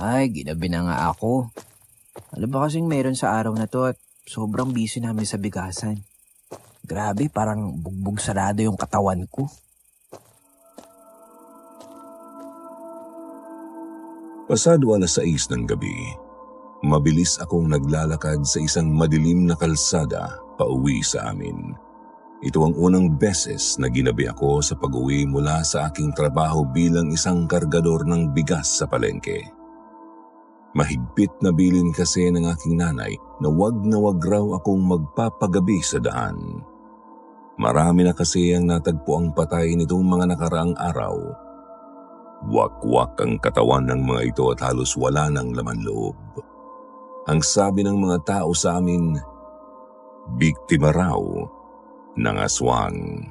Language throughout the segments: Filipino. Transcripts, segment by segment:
Ay, ginabi na nga ako. Alam ba kasing meron sa araw na to at sobrang busy namin sa bigasan. Grabe, parang bugbog sarado yung katawan ko. Pasado 6:00 ng gabi, mabilis akong naglalakad sa isang madilim na kalsada pauwi sa amin. Ito ang unang beses na ginabi ako sa pag-uwi mula sa aking trabaho bilang isang kargador ng bigas sa palengke. Mahigpit na bilin kasi ng aking nanay na wag raw akong magpapagabi sa daan. Marami na kasi ang natagpo ang patay nitong mga nakaraang araw. Wakwak ang katawan ng mga ito at halos wala ng laman loob. Ang sabi ng mga tao sa amin, biktima raw ng aswang.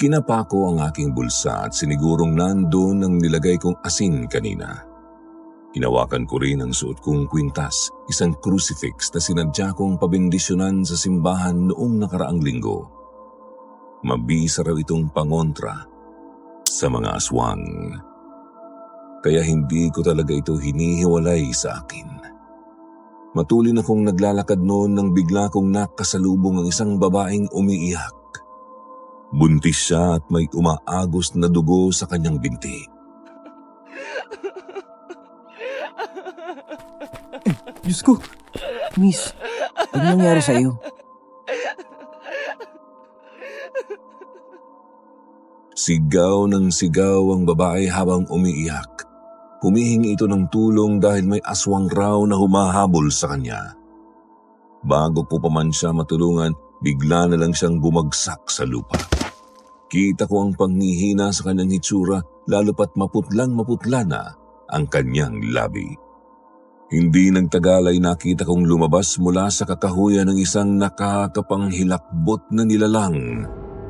Kinapa ko ang aking bulsa at sinigurong nandoon ang nilagay kong asin kanina. Hinawakan ko rin ang suot kong kwintas, isang crucifix na sinadya kong pabendisyonan sa simbahan noong nakaraang linggo. Mabisa raw itong pangontra sa mga aswang. Kaya hindi ko talaga ito hinihiwalay sa akin. Matulin akong naglalakad noon nang bigla kong nakasalubong ang isang babaeng umiiyak. Buntis siya at may umaagos na dugo sa kanyang binti. Diyos ko, Miss, ano nangyari sa'yo? Sigaw ng sigaw ang babae habang umiiyak. Humihingi ito ng tulong dahil may aswang raw na humahabol sa kanya. Bago ko pa man siya matulungan, bigla na lang siyang bumagsak sa lupa. Kita ko ang panghihina sa kanyang hitsura, lalo pat maputlang-maputla na ang kanyang labi. Hindi nagtagal ay nakita kong lumabas mula sa kakahuyan ng isang nakakapanghilakbot na nilalang.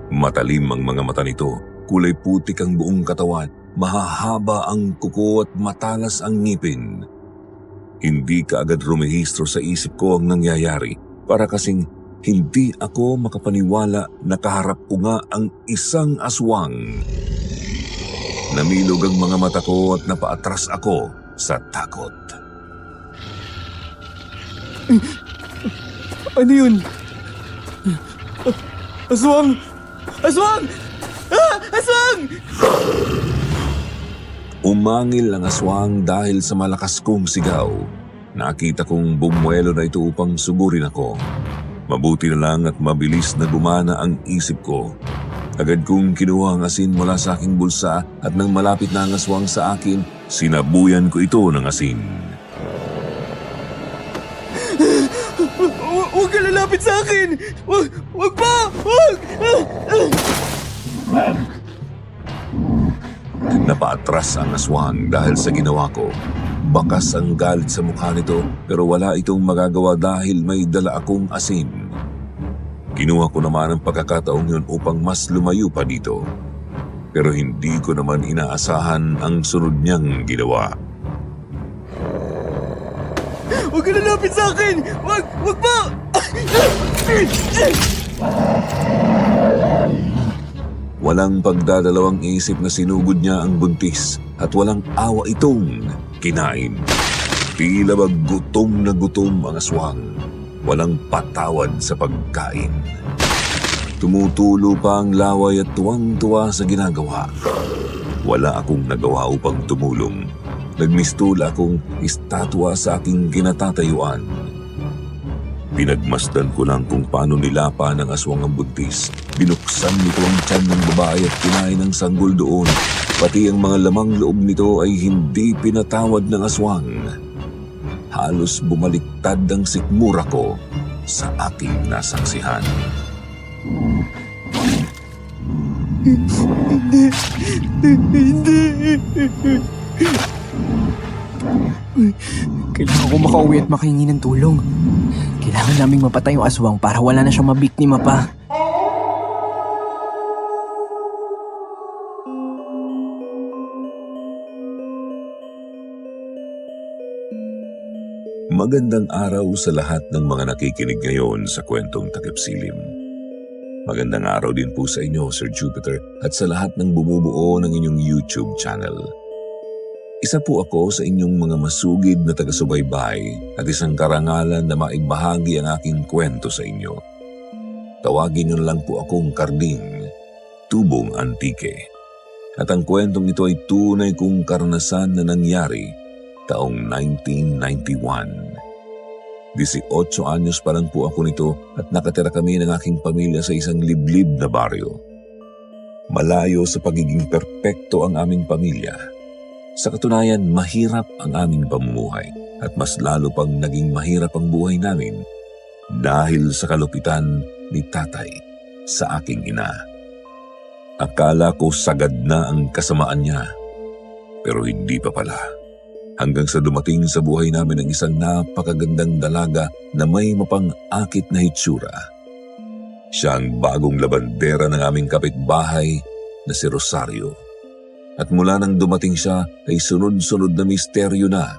Matalim ang mga mata nito, kulay putik ang buong katawan, mahahaba ang kuko at matalas ang ngipin. Hindi kaagad rumehistro sa isip ko ang nangyayari, para kasing hindi ako makapaniwala na kaharap ko nga ang isang aswang. Namilog ang mga mata ko at napaatras ako sa takot. Ano yun? Aswang! Aswang! Aswang! Umangil ang aswang dahil sa malakas kong sigaw. Nakita kong bumuelo na ito upang sugurin ako. Mabuti na lang at mabilis na gumana ang isip ko. Agad kong kinuha ang asin mula sa aking bulsa at nang malapit na ang aswang sa akin, sinabuyan ko ito ng asin. Huwag ka lalapit sa akin! Huwag pa! Huwag! Napaatras ang aswang dahil sa ginawa ko. Bakas ang galit sa mukha nito pero wala itong magagawa dahil may dala akong asin. Kinuha ko naman ang pagkakataong yun upang mas lumayo pa dito. Pero hindi ko naman inaasahan ang sunod niyang ginawa. Huwag ka lalapit sa akin! Huwag pa! Walang pagdadalawang isip na sinugod niya ang buntis at walang awa itong kinain. Tila ba gutom na gutom ang aswang. Walang patawad sa pagkain. Tumutulo pa ang laway at tuwang-tuwa sa ginagawa. Wala akong nagawa upang tumulong. Nagmistula akong estatwa sa aking kinatatayuan. Pinagmasdan ko lang kung paano nilapa ng aswang ang buntis. Binuksan nito ang tiyan ng babae at kinain ng sanggol doon. Pati ang mga lamang loob nito ay hindi pinatawad ng aswang. Halos bumaliktad ang sikmura ko sa aking nasaksihan. Hindi. Kailangan ko makauwi at makahingi ng tulong. Kailangan naming mapatay yung aswang para wala na siyang mabiktima pa. Magandang araw sa lahat ng mga nakikinig ngayon sa Kwentong Takip Silim. Magandang araw din po sa inyo, Sir Jupiter, at sa lahat ng bumubuo ng inyong YouTube channel. Isa po ako sa inyong mga masugid na taga-subaybay at isang karangalan na maibahagi ang aking kwento sa inyo. Tawagin niyo lang po akong Karding, Tubong Antike. At ang kwentong ito ay tunay kong karanasan na nangyari taong 1991. 18 anyos pa lang po ako nito at nakatira kami ng aking pamilya sa isang liblib na baryo. Malayo sa pagiging perpekto ang aming pamilya. Sa katunayan, mahirap ang aming pamumuhay at mas lalo pang naging mahirap ang buhay namin dahil sa kalupitan ni tatay sa aking ina. Akala ko sagad na ang kasamaan niya, pero hindi pa pala. Hanggang sa dumating sa buhay namin ang isang napakagandang dalaga na may mapang-akit na hitsura. Siya ang bagong labandera ng aming kapitbahay na si Rosario. At mula nang dumating siya ay sunod-sunod na misteryo na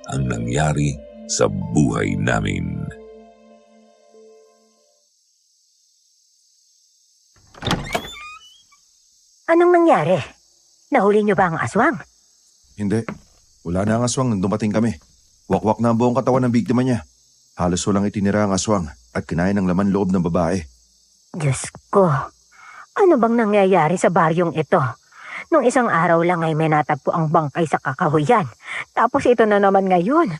ang nangyari sa buhay namin. Anong nangyari? Nahuli niyo ba ang aswang? Hindi. Wala na ang aswang nang dumating kami. Wakwak na ang buong katawan ng biktima niya. Halos walang itinira ang aswang at kinain ng laman loob ng babae. Diyos ko, ano bang nangyayari sa baryong ito? Nung isang araw lang ay may natagpo ang bangkay sa kakahuyan. Tapos ito na naman ngayon.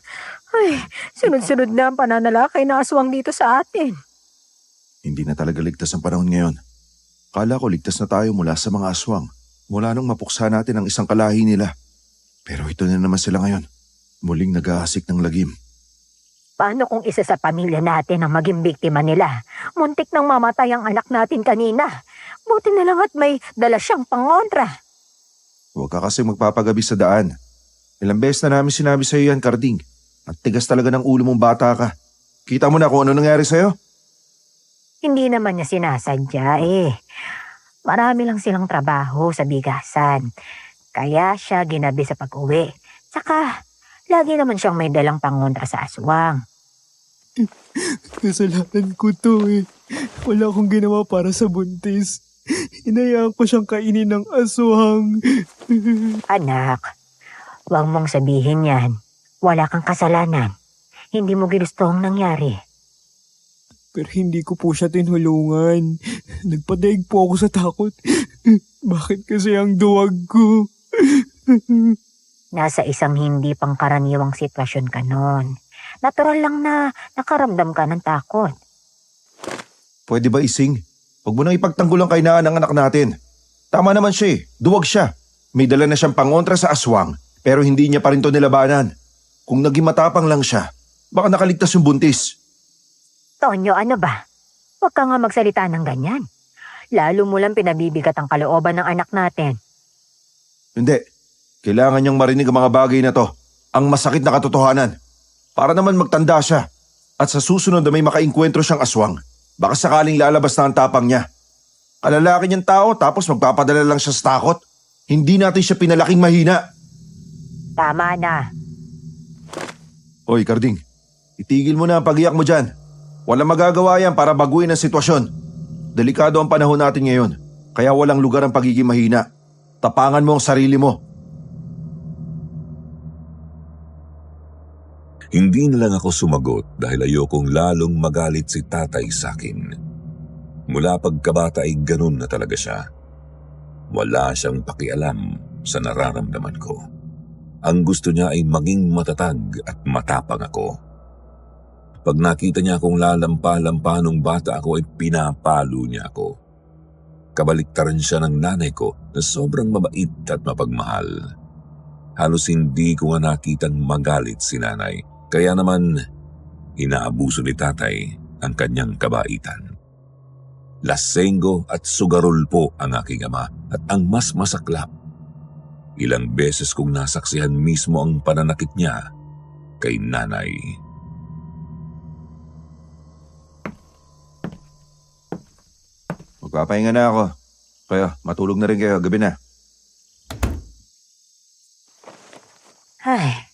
Ay, sunod-sunod na ang pananalakay na aswang dito sa atin. Hindi na talaga ligtas ang panahon ngayon. Kala ko ligtas na tayo mula sa mga aswang. Mula nung mapuksa natin ang isang kalahi nila. Pero ito na naman sila ngayon. Muling nag-aasik ng lagim. Paano kung isa sa pamilya natin ang maging biktima nila? Muntik nang mamatay ang anak natin kanina. Buti na lang at may dala siyang pangontra. Huwag ka kasi magpapagabi sa daan. Ilang beses na namin sinabi sa iyo yan, Karding. At tigas talaga ng ulo mong bata ka. Kita mo na kung ano nangyari sa'yo? Hindi naman niya sinasadya eh. Marami lang silang trabaho sa bigasan. Kaya siya ginabi sa pag-uwi. Tsaka, lagi naman siyang may dalang pangontra sa aswang. Kasalanan ko to eh. Wala akong ginawa para sa buntis. Hinayaan ko siyang kainin ng aswang. Anak, huwag mong sabihin yan. Wala kang kasalanan. Hindi mo ginusto ang nangyari. Pero hindi ko po siya tinulungan. Nagpadaig po ako sa takot. Bakit kasi ang duwag ko? Nasa isang hindi pangkaraniwang sitwasyon ka noon. Natural lang na nakaramdam ka ng takot. Pwede ba ising? Huwag mo nang ipagtanggol ang kainaan ng anak natin. Tama naman siya eh. Duwag siya. May dala na siyang pangontra sa aswang, pero hindi niya pa rin to nilabanan. Kung naging matapang lang siya, baka nakaligtas yung buntis. Tonyo, ano ba? Huwag ka nga magsalita ng ganyan. Lalo mo lang pinabibigat ang kalooban ng anak natin. Hindi. Kailangan niyang marinig ang mga bagay na to. Ang masakit na katotohanan. Para naman magtanda siya. At sa susunod na may makainkwentro siyang aswang, baka sakaling lalabas na ang tapang niya. Kalalaki niyang tao tapos magpapadala lang siya sa takot. Hindi natin siya pinalaking mahina. Tama na. Hoy, Karding. Itigil mo na ang pag-iyak mo dyan. Walang magagawa yan para baguhin ang sitwasyon. Delikado ang panahon natin ngayon. Kaya walang lugar ang pagiging mahina. Tapangan mo ang sarili mo. Hindi na lang ako sumagot dahil ayokong lalong magalit si tatay sa akin. Mula pagkabata ay ganun na talaga siya. Wala siyang pakialam sa nararamdaman ko. Ang gusto niya ay maging matatag at matapang ako. Pag nakita niya akong lalampa-lampa nung bata ako ay pinapalo niya ako. Kabaliktaran siya ng nanay ko na sobrang mabait at mapagmahal. Halos hindi ko nga nakitang magalit si nanay. Kaya naman, inaabuso ni tatay ang kanyang kabaitan. Lasenggo at sugarol po ang aking ama at ang mas masaklap. Ilang beses kong nasaksihan mismo ang pananakit niya kay nanay. Magpapahinga na ako. Kaya matulog na rin kayo, gabi na. Ay,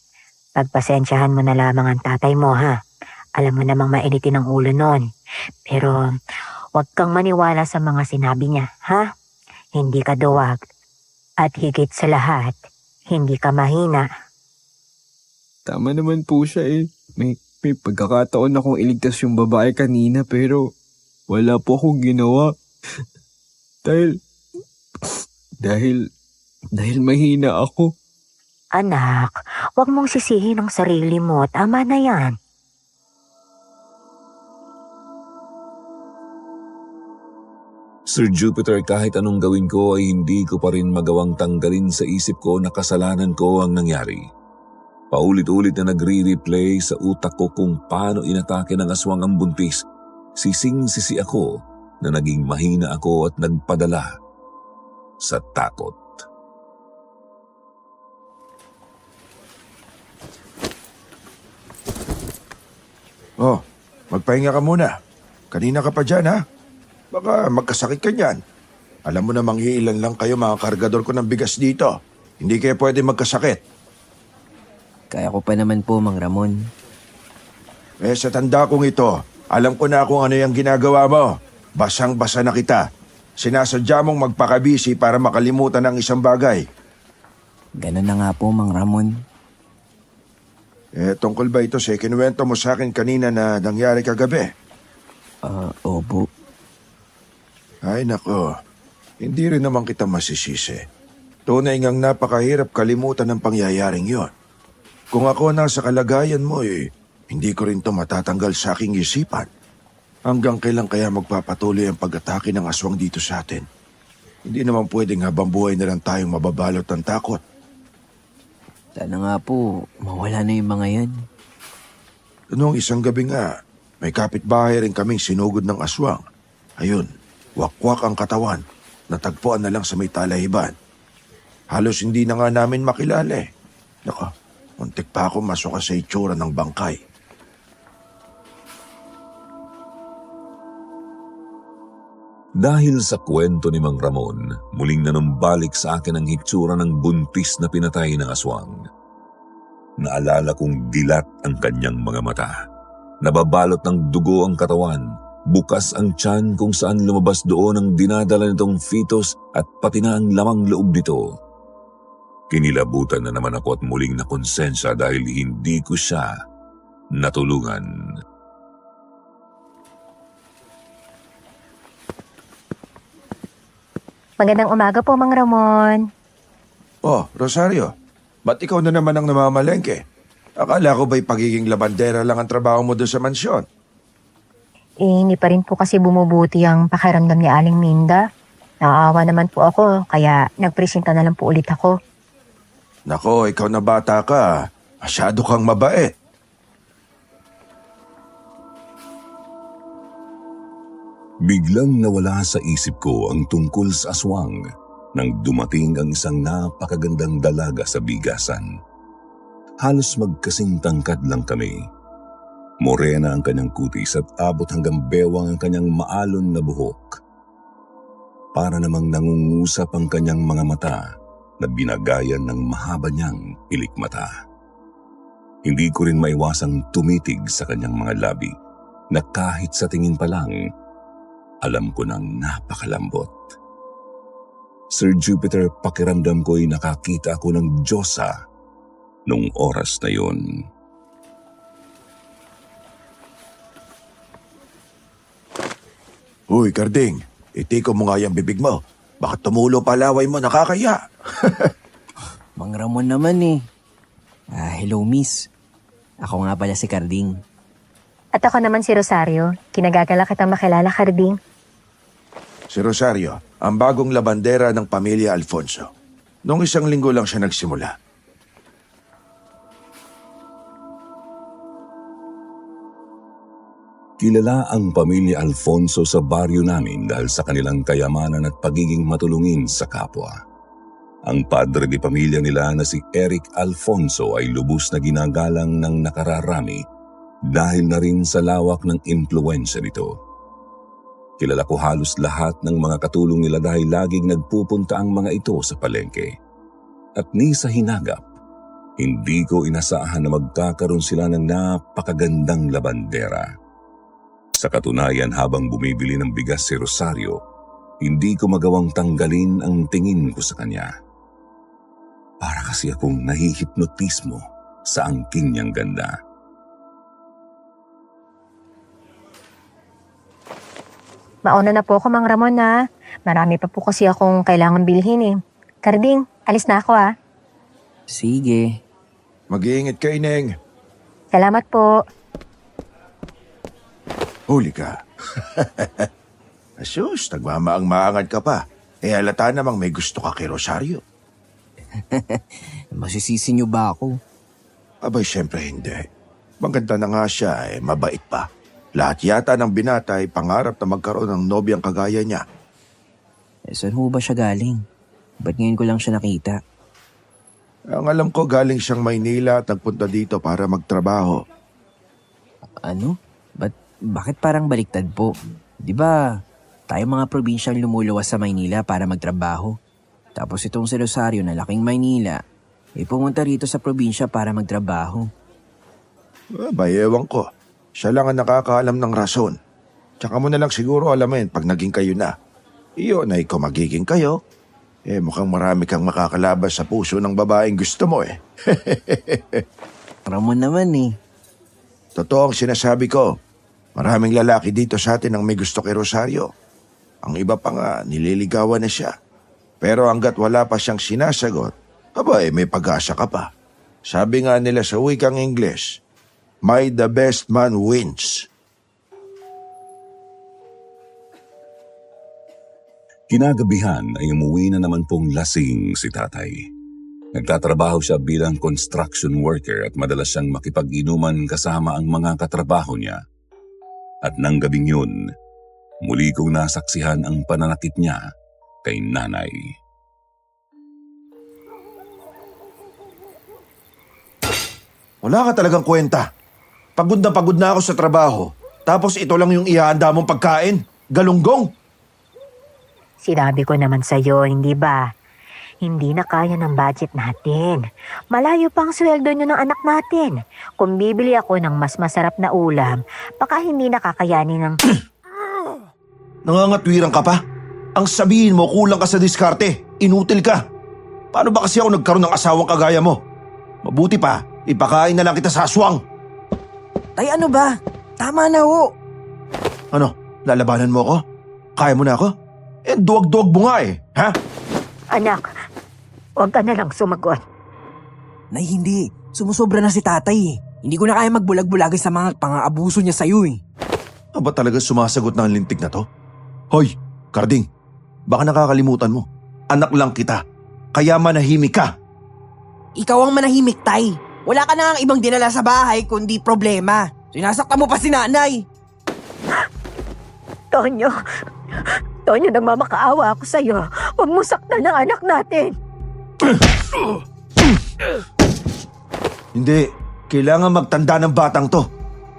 pagpasensyahan mo na lamang ang tatay mo ha. Alam mo namang mainitin ang ulo nun. Pero huwag kang maniwala sa mga sinabi niya, ha? Hindi ka duwag. At higit sa lahat, hindi ka mahina. Tama naman po siya eh. May pagkakataon akong iligtas yung babae kanina pero wala po akong ginawa. Dahil mahina ako. Anak, huwag mong sisihin ang sarili mo. Tama na yan. Sir Jupiter, kahit anong gawin ko ay hindi ko pa rin magawang tanggalin sa isip ko na kasalanan ko ang nangyari. Paulit-ulit na nagre-replay sa utak ko kung paano inatake ng aswang ang buntis. Sising-sisi ako na naging mahina ako at nagpadala sa takot. Oh, magpahinga ka muna. Kanina ka pa dyan, ha? Baka magkasakit ka niyan. Alam mo namang iilan lang kayo mga kargador ko ng bigas dito. Hindi kayo pwede magkasakit. Kaya ko pa naman po, Mang Ramon. Sa tanda kong ito, alam ko na kung ano yung ginagawa mo. Basang-basa na kita. Sinasadya mong magpakabisi para makalimutan ang isang bagay. Ganun na nga po, Mang Ramon. Tungkol ba ito sa kinuwento mo sa akin kanina na nangyari kagabi? Opo. Ay nako, hindi rin naman kita masisisi. Tunay ngang napakahirap kalimutan ng pangyayaring yon. Kung ako nasa kalagayan mo hindi ko rin to matatanggal sa aking isipan. Hanggang kailan kaya magpapatuloy ang pag-atake ng aswang dito sa atin? Hindi naman pwedeng habang buhay na lang tayong mababalot ng takot. Sana nga po, mawala na yung mga yan. Noong isang gabi nga, may kapitbahay rin kaming sinugod ng aswang. Ayun, wakwak ang katawan, natagpuan na lang sa may talahiban. Halos hindi na nga namin makilala. Nako, muntik pa ako masuka sa itsura ng bangkay. Dahil sa kwento ni Mang Ramon, muling nanumbalik sa akin ang hitsura ng buntis na pinatay ng aswang. Naalala kong dilat ang kanyang mga mata. Nababalot ng dugo ang katawan, bukas ang tiyan kung saan lumabas doon ang dinadala nitong fetus at pati na ang lamang loob nito. Kinilabutan na naman ako at muling nakonsensya dahil hindi ko siya natulungan. Magandang umaga po, Mang Ramon. Oh, Rosario, ba't ikaw na naman ang namamalengke? Akala ko ba'y pagiging labandera lang ang trabaho mo doon sa mansyon? Hindi pa rin po kasi bumubuti ang pakiramdam ni Aling Minda. Naawa naman po ako, kaya nagpresenta na lang po ulit ako. Nako, ikaw na bata ka. Masyado kang mabait. Biglang nawala sa isip ko ang tungkol sa aswang nang dumating ang isang napakagandang dalaga sa bigasan. Halos magkasing tangkad lang kami. Morena ang kanyang kutis at abot hanggang bewang ang kanyang maalon na buhok. Para namang nangungusap ang kanyang mga mata na binagayan ng mahaba niyang ilikmata. Hindi ko rin maiwasang tumitig sa kanyang mga labi na kahit sa tingin pa lang, alam ko nang napakalambot. Sir Jupiter, pakiramdam ko'y nakakita ako ng Diyosa nung oras na yun. Uy, Karding, itiko mo nga yung bibig mo. Baka tumulo palaway mo, nakakaya. Mang Ramon naman eh. Hello miss. Ako nga pala si Carding. At ako naman si Rosario. Kinagagala kitang makilala, Carding. Si Rosario, ang bagong labandera ng pamilya Alfonso. Noong 1 linggo lang siya nagsimula. Kilala ang pamilya Alfonso sa baryo namin dahil sa kanilang kayamanan at pagiging matulungin sa kapwa. Ang padre di pamilya nila na si Eric Alfonso ay lubos na ginagalang ng nakararami dahil na rin sa lawak ng impluwensya nito. Kilala ko halos lahat ng mga katulong nila dahil laging nagpupunta ang mga ito sa palengke. At ni sa hinagap, hindi ko inasahan na magkakaroon sila ng napakagandang labandera. Sa katunayan, habang bumibili ng bigas si Rosario, hindi ko magawang tanggalin ang tingin ko sa kanya. Para kasi akong nahihipnotismo sa angking niyang ganda. Mauna na po ako, Mang Ramon, ha? Marami pa po kasi akong kailangan bilhin, eh. Karding, alis na ako, ha? Sige. Mag-iingat ka, Ineng. Salamat po. Huli ka. Asus, nagmamaang-maangan ka pa. Halata namang may gusto ka kay Rosario. Masisisi niyo ba ako? Abay, syempre hindi. Maganda na nga siya, mabait pa. Lahat yata ng binata ay pangarap na magkaroon ng nobyang kagaya niya. Saan ho ba siya galing? Ba't ngayon ko lang siya nakita? Ang alam ko, galing siyang Maynila at nagpunta dito para magtrabaho. Ano? Bakit parang baliktad po? Di ba tayo mga probinsyang lumuluwas sa Maynila para magtrabaho? Tapos itong si Rosario na laking Maynila, pumunta rito sa probinsya para magtrabaho. Abay, ewan ko. Siya lang ang nakakaalam ng rason. Tsaka mo na lang siguro alamin pag naging kayo na. Iyon ay kung magiging kayo, mukhang marami kang makakalabas sa puso ng babaeng gusto mo Ramon naman Totoo ang sinasabi ko. Maraming lalaki dito sa atin ang may gusto kay Rosario. Ang iba pa nga, nililigawan na siya. Pero hanggat wala pa siyang sinasagot, may pag-asa ka pa. Sabi nga nila sa wikang English, may the best man wins. Kinagabihan ay umuwi na naman pong lasing si tatay. Nagtatrabaho siya bilang construction worker at madalas siyang makipag-inuman kasama ang mga katrabaho niya. At nang gabing yun, muli kong nasaksihan ang pananakit niya kay nanay. Wala ka talagang kwenta. Pagod na ako sa trabaho. Tapos ito lang yung ihahanda mong pagkain. Galunggong. Sinabi ko naman sa'yo, hindi ba? Hindi na kaya ng budget natin. Malayo pang sweldo nyo ng anak natin. Kung bibili ako ng mas masarap na ulam, baka hindi nakakayanin ng... Nangangatwiran ka pa? Ang sabihin mo, kulang ka sa diskarte. Inutil ka. Paano ba kasi ako nagkaroon ng asawang kagaya mo? Mabuti pa, ipakain na lang kita sa aswang. Tay, ano ba? Tama na ho. Ano, lalabanan mo ako? Kaya mo na ako? Duwag-duwag mo nga ha? Anak, huwag ka na lang sumagot. Nay, hindi. Sumusobra na si tatay Hindi ko na kaya magbulag-bulagay sa mga pang-aabuso niya sa'yo Ba talaga sumasagot na ang lintik na to? Hoy, Karding, baka nakakalimutan mo. Anak lang kita, kaya manahimik ka. Ikaw ang manahimik, tay. Wala ka na ang ibang dinala sa bahay kundi problema. Sinasaktan mo pa si nanay. Tonyo, nagmamakaawa ako sa'yo. Huwag mo saktan ang anak natin. Hindi, kailangan magtanda ng batang to.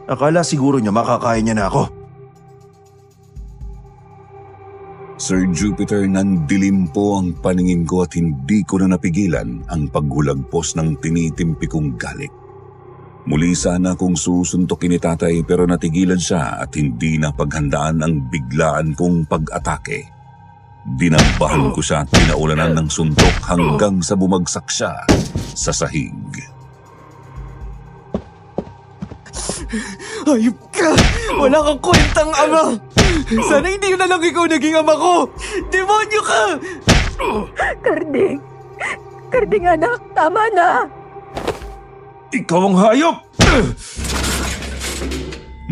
Akala siguro niya makakaya niya na ako. Sir Jupiter, nandilim po ang paningin ko at hindi ko na napigilan ang paghulagpos ng tinitimpi kong galit. Muli sana akong susuntokin ni tatay pero natigilan siya at hindi na paghandaan ang biglaan kong pag-atake. Dinambahan ko siya at pinaulanan ng suntok hanggang sa bumagsak siya sa sahig. Hayop ka! Wala kang kwentang ama! Sana hindi na lang ikaw naging ama ko! Demonyo ka! Karding anak, tama na! Ikaw ang hayop!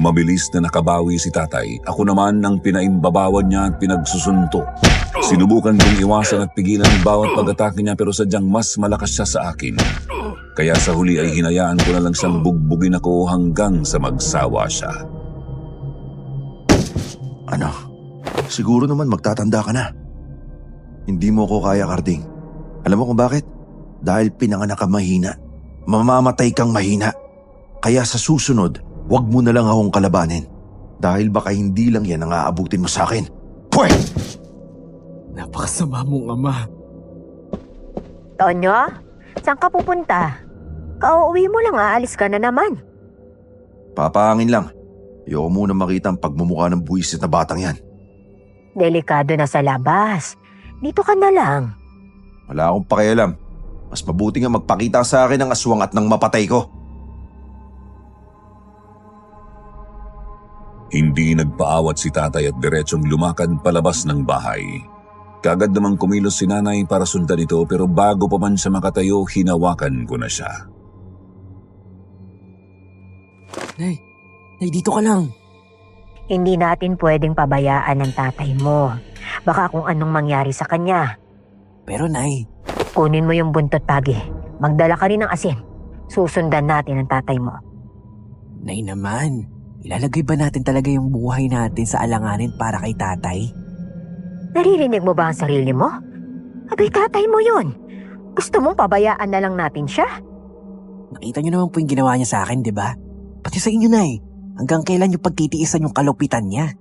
Mabilis na nakabawi si tatay. Ako naman ang pinaimbabawan niya at pinagsusuntok. Sinubukan kong iwasan at pigilan ang bawat pag-atake niya pero sadyang mas malakas siya sa akin. Kaya sa huli ay hinayaan ko na lang siyang bugbugin ako hanggang sa magsawa siya. Ano? Siguro naman magtatanda ka na. Hindi mo ko kaya, Karding. Alam mo kung bakit? Dahil pinanganak ka mahina. Mamamatay kang mahina. Kaya sa susunod, wag mo na lang akong kalabanin. Dahil baka hindi lang yan ang aabutin mo sa akin. Pwe! Napakasama mong ama. Tonyo, saan ka pupunta? Kauuwi mo lang, aalis ka na naman. Papahangin lang. Ayoko muna makita ang pagmumukha ng buwisit na batang yan. Delikado na sa labas. Dito ka na lang. Wala akong pakialam. Mas mabuti nga magpakita sa akin ng aswang at nang mapatay ko. Hindi nagpaawat si tatay at diretsong lumakad palabas ng bahay. Kagad namang kumilos si nanay para sundan ito pero bago pa man siya makatayo, hinawakan ko na siya. Nay, dito ka lang. Hindi natin pwedeng pabayaan ng tatay mo. Baka kung anong mangyari sa kanya. Pero Nay, Kunin mo yung buntot, Pagi. Magdala ka rin ng asin. Susundan natin ang tatay mo. Nay naman, ilalagay ba natin talaga yung buhay natin sa alanganin para kay tatay? Naririnig mo ba ang sarili mo? Abay, tatay mo yun. Gusto mong pabayaan na lang natin siya? Nakita niyo naman po yung ginawa niya sa akin, di ba? Pati sa inyo, Nay. Hanggang kailan yung pagtitiisan yung kalupitan niya?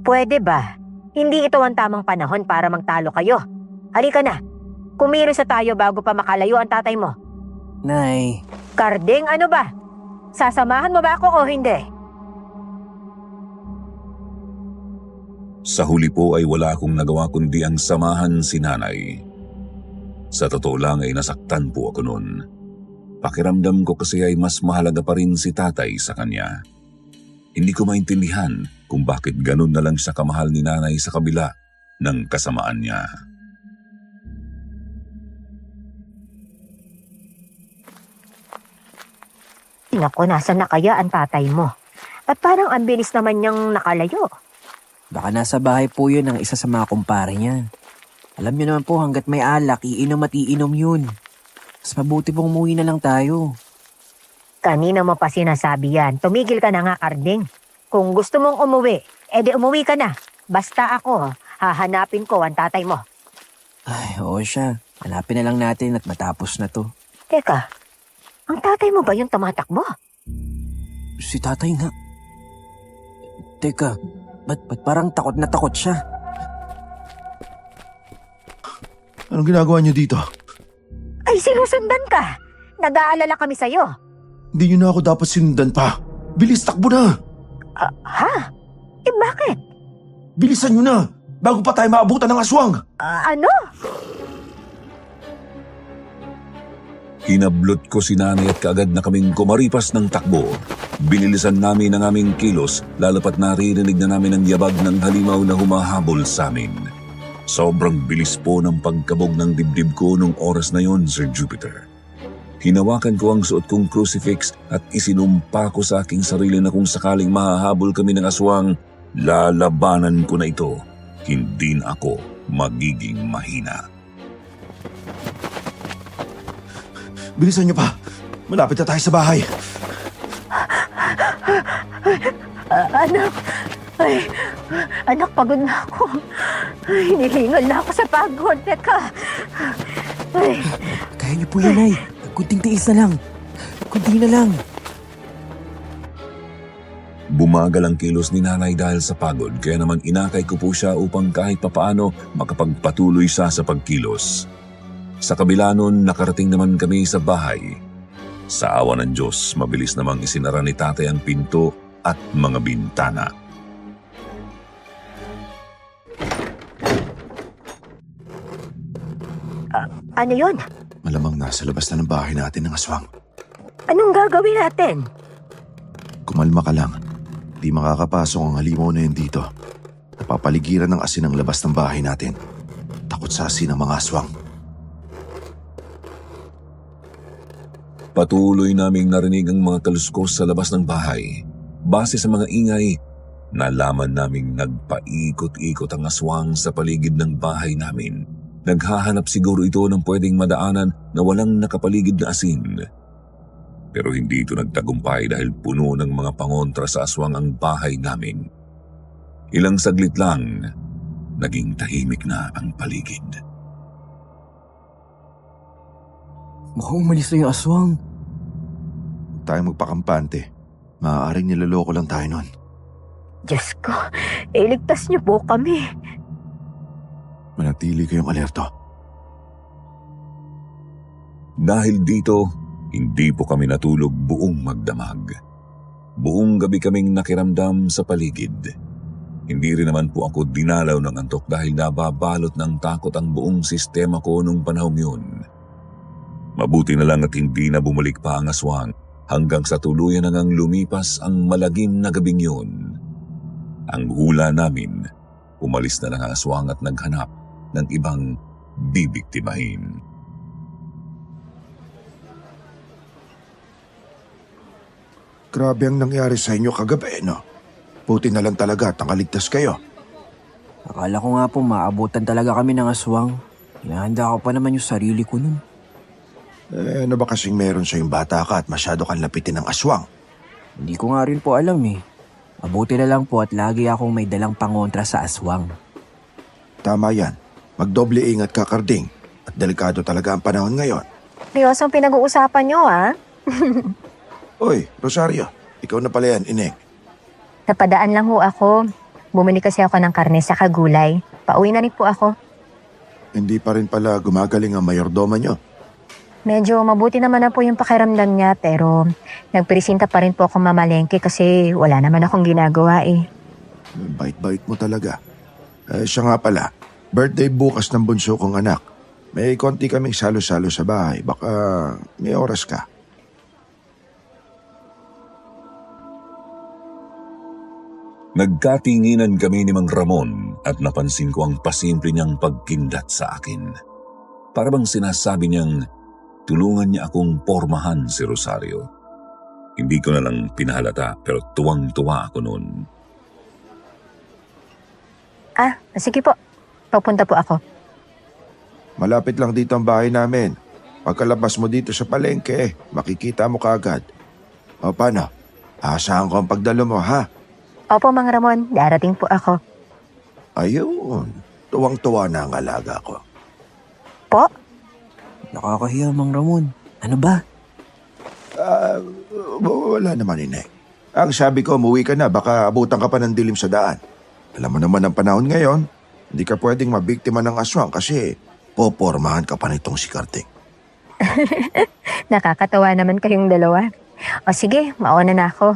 Pwede ba? Hindi ito ang tamang panahon para magtalo kayo. Halika na. Kumilos na tayo bago pa makalayo ang tatay mo. Nay, Karding, ano ba? Sasamahan mo ba ako o hindi? Sa huli po ay wala akong nagawa kundi ang samahan si nanay. Sa totoo lang ay nasaktan po ako noon. Pakiramdam ko kasi ay mas mahalaga pa rin si tatay sa kanya. Hindi ko maintindihan kung bakit ganun na lang siya kamahal ni nanay sa kabila ng kasamaan niya. Naku, nasa na kaya ang tatay mo? At parang ang bilis naman niyang nakalayo. baka nasa bahay po yun ng isa sa mga kumpare niya. Alam niyo naman po, hanggat may alak, iinom at iinom yun. Mas mabuti pong umuwi na lang tayo. Kanina mo pa sinasabi yan. Tumigil ka na nga, Karding. Kung gusto mong umuwi, edi umuwi ka na. Basta ako, hahanapin ko ang tatay mo. Ay, oo siya. Hanapin na lang natin at matapos na to. Teka, ang tatay mo ba yung tumatakbo? Si tatay nga. Teka, ba't parang takot na takot siya? Anong ginagawa niyo dito? Ay, sinusundan ka. Nag-aalala kami sa'yo. Hindi niyo na ako dapat sinundan pa. Bilis, takbo na! Ha? Eh, bakit? Bilisan niyo na! Bago pa tayo maabutan ng aswang! Ano? Hinablot ko si nanay at kaagad na kaming kumaripas ng takbo. Binilisan namin ang aming kilos lalo pat naririnig na namin ang yabag ng halimaw na humahabol sa amin. Sobrang bilis po ng pagkabog ng dibdib ko nung oras na yon, Sir Jupiter. Hinawakan ko ang suot kong crucifix at isinumpa ko sa aking sarili na kung sakaling mahahabol kami ng aswang, lalabanan ko na ito. Hindi na ako magiging mahina. Bilisan niyo pa! Malapit na tayo sa bahay! Anak, anak, pagod na ako. Ay, hinihingal na ako sa pagod. Teka. Ay, Kaya niyo po yan, Nay. Kunting tiis na lang. Kunti na lang. Bumagal ang kilos ni nanay dahil sa pagod kaya naman inakay ko po siya upang kahit papaano makapagpatuloy siya sa pagkilos. Sa kabila nun, nakarating naman kami sa bahay. Sa awa ng Diyos, mabilis namang isinara ni tatay ang pinto at mga bintana. ano yun? Malamang nasa labas na ng bahay natin ng aswang. Anong gagawin natin? Kumalma ka lang. Di makakapasok ang halimaw na yun dito. Napapaligiran ng asin ang labas ng bahay natin. Takot sa asin ang mga aswang. Patuloy naming narinig ang mga kaluskos sa labas ng bahay. Base sa mga ingay, nalaman naming nagpaikot-ikot ang aswang sa paligid ng bahay namin. Naghahanap siguro ito ng pwedeng madaanan na walang nakapaligid na asin. Pero hindi ito nagtagumpay dahil puno ng mga pangontra sa aswang ang bahay namin. Ilang saglit lang, naging tahimik na ang paligid. Mukhang umalis na yung aswang. Huwag tayong magpakampante. Maaaring niloloko lang tayo nun. Diyos ko, iligtas niyo po kami. Manatili kayong alerto. Dahil dito, hindi po kami natulog buong magdamag. Buong gabi kaming nakiramdam sa paligid. Hindi rin naman po ako dinalaw ng antok dahil nababalot ng takot ang buong sistema ko nung panahong yun. Mabuti na lang at hindi na bumalik pa ang aswang hanggang sa tuluyan na ngang lumipas ang malagim na gabing yun. Ang hula namin, umalis na lang ang aswang at naghanap ng ibang bibiktimahin. Grabe ang nangyari sa inyo kagabi, no? Buti na lang talaga at nakaligtas kayo. Akala ko nga po maabutan talaga kami ng aswang. Hinahanda ko pa naman yung sarili ko nun. Ano ba kasing meron sa yung bata ka at masyado kang lapitin ng aswang? Hindi ko nga rin po alam eh. Mabuti na lang po at lagi akong may dalang pangontra sa aswang. Tama yan. Magdoble ingat ka, Karding. At delikado talaga ang panahon ngayon. Seryoso ang pinag-uusapan nyo, ha? Oy, Rosario, ikaw na pala yan, Ineng. Napadaan lang ho ako. Bumili kasi ako ng karne sa kagulay. Pauwi na rin po ako. Hindi pa rin pala gumagaling ang mayordoma nyo. Medyo mabuti naman na po yung pakiramdam niya pero nagpresinta pa rin po akong mamalengke kasi wala naman akong ginagawa eh. Bait-bait mo talaga. Siya nga pala, birthday bukas ng bunso kong anak. May konti kaming salo-salo sa bahay. Baka may oras ka. Nagkatinginan kami ni Mang Ramon at napansin ko ang pasimple niyang pagkindat sa akin. Para bang sinasabi niyang tulungan niya akong pormahan si Rosario. Hindi ko na lang pinahalata pero tuwang-tuwa ako noon. Sige po. Papunta po ako. Malapit lang dito ang bahay namin. Pagkalabas mo dito sa palengke, makikita mo kaagad. O paano? Asahan ko ang pagdalo mo, ha? Opo, Mang Ramon. Darating po ako. Ayun. Tuwang-tuwa na ang alaga ko. Po? Nakakahiya, Mang Ramon. Ano ba? Wala naman, Ineng. Ang sabi ko, umuwi ka na. Baka abutan ka pa ng dilim sa daan. Alam mo naman ang panahon ngayon. Hindi ka pwedeng mabiktima ng aswang kasi popormahan ka pa nitong si Kartik. Nakakatawa naman kayong dalawa. O sige, mauna na ako.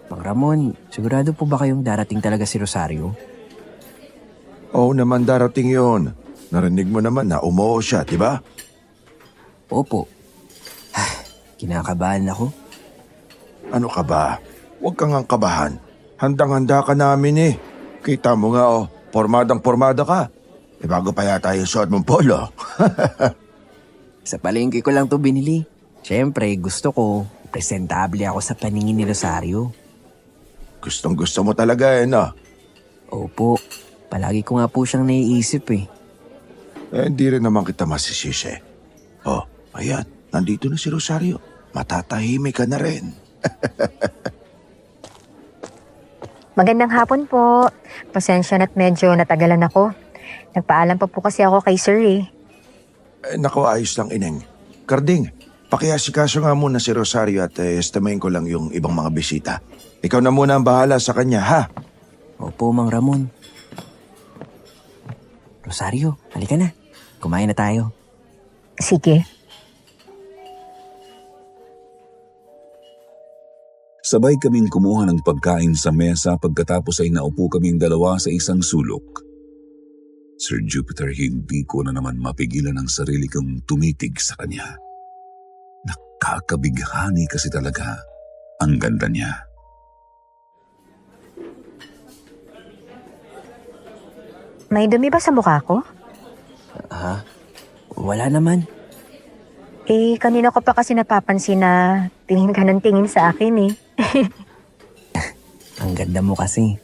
Mang Ramon, sigurado po ba kayong darating talaga si Rosario? Oo naman, darating yon. Narinig mo naman na umuo siya, di ba? Opo. Kinakabahan ako. Ano ka ba? Huwag kang ang kabahan. Handang-handa ka namin eh. Kita mo nga pormadang-pormada ka. Bago pa yata yung suot mong polo. Sa palengke ko lang to binili. Siyempre, gusto ko presentable ako sa paningin ni Rosario. Gustong-gusto mo talaga eh, no? Opo. Palagi ko nga po siyang naiisip eh. Hindi rin naman kita masisisi. Oh, ayan. Nandito na si Rosario. Matatahimik ka na rin. Magandang hapon po. Pasensya na't medyo natagalan ako. Nagpaalam pa po kasi ako kay Sir eh. Naku, ayos lang, Ineng. Karding, pakiasikaso nga muna si Rosario at estimahin ko lang yung ibang mga bisita. Ikaw na muna ang bahala sa kanya, ha? Opo, Mang Ramon. Rosario, halika na. Kumain na tayo. Sige. Sabay kaming kumuha ng pagkain sa mesa pagkatapos ay naupo kaming dalawa sa isang sulok. Sir Jupiter, hindi ko na naman mapigilan ang sarili kong tumitig sa kanya. Nakakabighani kasi talaga ang ganda niya. May dumi ba sa mukha ko? Wala naman. Kanina ko pa kasi napapansin na tingin ka ng tingin sa akin eh. Ang ganda mo kasi.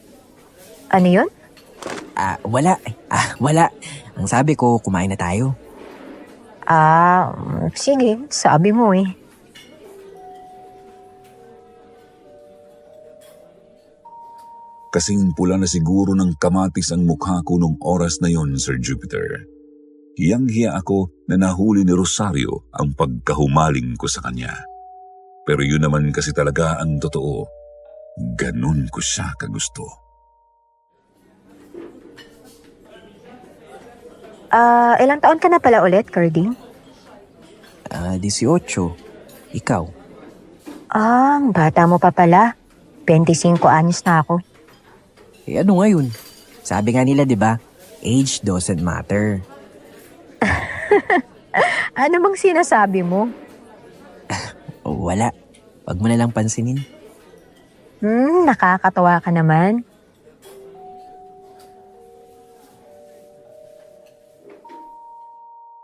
Ano yun? Wala. Wala. Ang sabi ko, kumain na tayo. Sige, sabi mo eh. Kasing pula na siguro ng kamatis ang mukha ko nung oras na yon, Sir Jupiter. Hiyang-hiya ako na nahuli ni Rosario ang pagkahumaling ko sa kanya. Pero yun naman kasi talaga ang totoo. Ganun ko siya kagusto. Ilang taon ka na pala ulit, Carding? 18. Ikaw? Ang bata mo pa pala. 25 anyos na ako. Ano ngayon? Sabi nga nila, di ba? Age doesn't matter. Ano bang sinasabi mo? Wala. Wag mo na lang pansinin. Nakakatawa ka naman.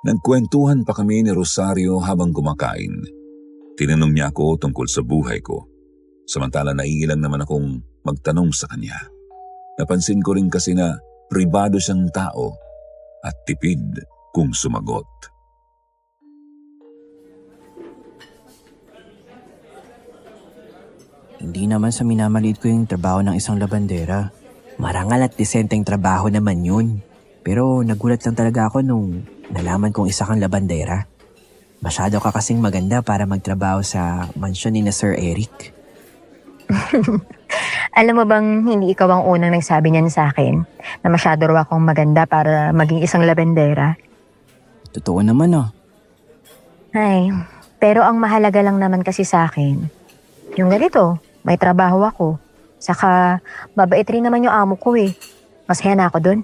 Nagkwentuhan pa kami ni Rosario habang kumakain. Tinanong niya ako tungkol sa buhay ko. Samantala naiilang naman akong magtanong sa kanya. Napansin ko rin kasi na pribado siyang tao at tipid kung sumagot. Hindi naman sa minamaliit ko yung trabaho ng isang labandera. Marangal at disenteng trabaho naman yun. Pero nagulat lang talaga ako nung nalaman kong isa kang labandera. Masyado ka kasing maganda para magtrabaho sa mansyon ni na Sir Eric. Alam mo bang hindi ikaw ang unang nagsabi niyan sa akin na masyado raw akong maganda para maging isang labandera? Totoo naman ah. Ay, pero ang mahalaga lang naman kasi sa akin, yung ganito, may trabaho ako. Saka, mabait rin naman yung amo ko eh. Masaya na ako dun.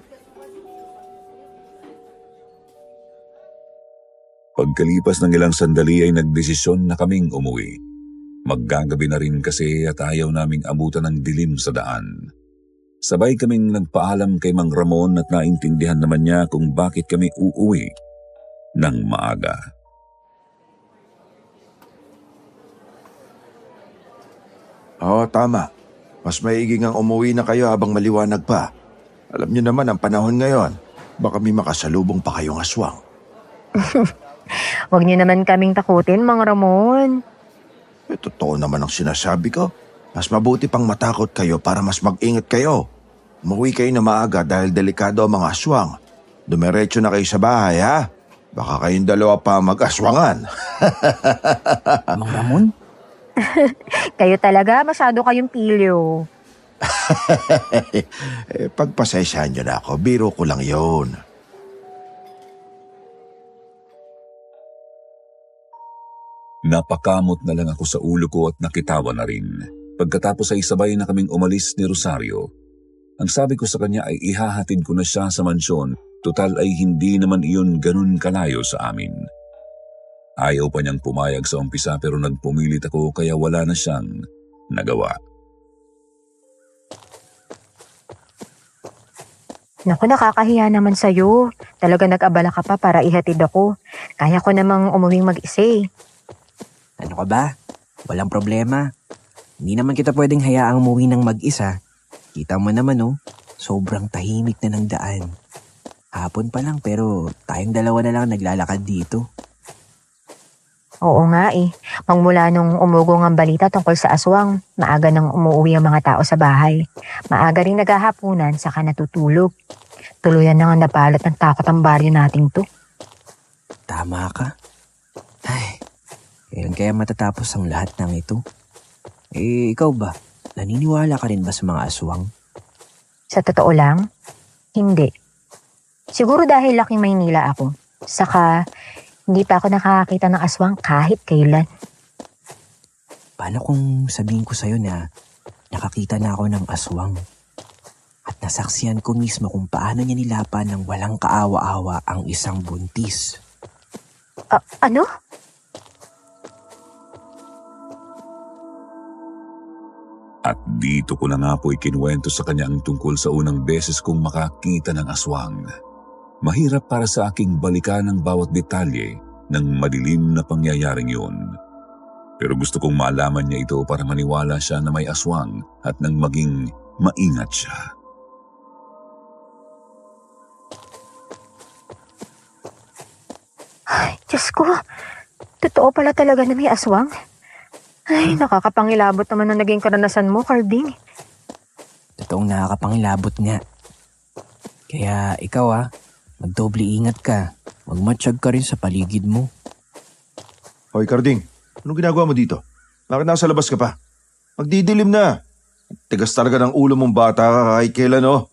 Pagkalipas ng ilang sandali ay nagdesisyon na kaming umuwi. Maggagabi na rin kasi at ayaw naming abutan ng dilim sa daan. Sabay kaming nagpaalam kay Mang Ramon at naintindihan naman niya kung bakit kami uuwi ng maaga. Oo, tama. Mas maigi ngang umuwi na kayo habang maliwanag pa. Alam niyo naman ang panahon ngayon. Baka may makasalubong pa kayong aswang. Huwag niyo naman kaming takutin, Mang Ramon. Totoo naman ang sinasabi ko. Mas mabuti pang matakot kayo para mas mag-ingat kayo. Umuwi kayo na maaga dahil delikado ang mga aswang. Dumiretso na kayo sa bahay, ha? Baka kayong dalawa pa mag-aswangan. Mang Ramon? Kayo talaga, masyado kayong pilyo. Pagpasensyahan niyo na ako. Biro ko lang yun. Napakamot na lang ako sa ulo ko at nakitawa na rin. Pagkatapos ay sabay na kaming umalis ni Rosario. Ang sabi ko sa kanya ay ihahatid ko na siya sa mansyon. Total ay hindi naman iyon ganun kalayo sa amin. Ayaw pa niyang pumayag sa umpisa pero nagpumilit ako kaya wala na siyang nagawa. Naku, nakakahiya naman sa'yo. Talaga nag-abala ka pa para ihatid ako. Kaya ko namang umuwing mag-isa eh. Ano ka ba? Walang problema. Hindi naman kita pwedeng hayaang umuwi ng mag-isa. Kita mo naman oh, sobrang tahimik na ng daan. Hapon pa lang pero tayong dalawa na lang naglalakad dito. Oo nga eh. Magmula nung umugong ang balita tungkol sa aswang, maaga nang umuwi ang mga tao sa bahay. Maaga rin naghahapunan, saka natutulog. Tuluyan na nga nabalot ng takot ang baryo nating to. Tama ka. Ay, kailan kaya matatapos ang lahat ng ito? Ikaw ba? Naniniwala ka rin ba sa mga aswang? Sa totoo lang, hindi. Siguro dahil laking Maynila ako. Saka, hindi pa ako nakakakita ng aswang kahit kailan. Paano kung sabihin ko sa'yo na nakakita na ako ng aswang? At nasaksiyan ko mismo kung paano niya nilapan ng walang kaawa-awa ang isang buntis. Ano? At dito ko na nga po ikinuwento sa kanya ang tungkol sa unang beses kong makakita ng aswang. Mahirap para sa aking balikan ang bawat detalye ng madilim na pangyayaring yun. Pero gusto kong malaman niya ito para maniwala siya na may aswang at nang maging maingat siya. Ay, Diyos ko. Totoo pala talaga na may aswang. Ay, nakakapangilabot naman ang naging karanasan mo, Carding. Totoong nakakapangilabot nga. Kaya ikaw magdoble ingat ka. Magmatsyag ka rin sa paligid mo. Hoy, Carding. Anong ginagawa mo dito? Bakit nasa labas ka pa? Magdidilim na. Tigas talaga ng ulo mong bata kahit kailan, oh.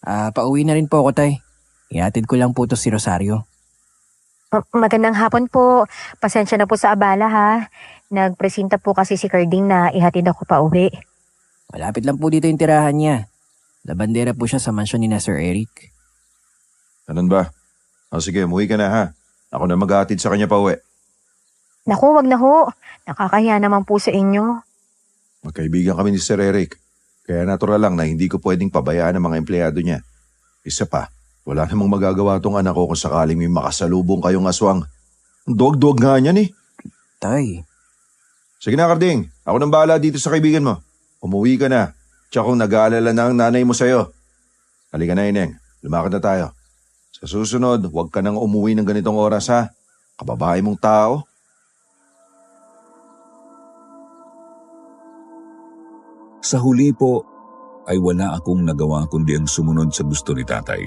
Pauwi na rin po ako, tay. Ihatid ko lang po to si Rosario. Magandang hapon po. Pasensya na po sa abala ha. Nagpresenta po kasi si Carding na ihatid ako pa uwi. Malapit lang po dito yung tirahan niya. Labandera po siya sa mansyon ni na Sir Eric. Ganun ba? O sige, umuwi ka na ha. Ako na maghahatid sa kanya pa uwi. Naku, wag na ho. Nakakahiya naman po sa inyo. Magkaibigan kami ni Sir Eric. Kaya natural lang na hindi ko pwedeng pabayaan ang mga empleyado niya. Isa pa, wala namang magagawa tong anak ko kung sakaling may makasalubong kayong aswang. Ang duwag-duwag nga niyan eh. Tay, Sige na, Karding. Ako nang bahala dito sa kaibigan mo. Umuwi ka na. Tsaka kung nag-aalala na ang nanay mo sa'yo. Halika na, Ineng. Lumakad na tayo. Sa susunod, huwag ka nang umuwi ng ganitong oras ha. Kababae mong tao. Sa huli po, ay wala akong nagawa kundi ang sumunod sa gusto ni tatay.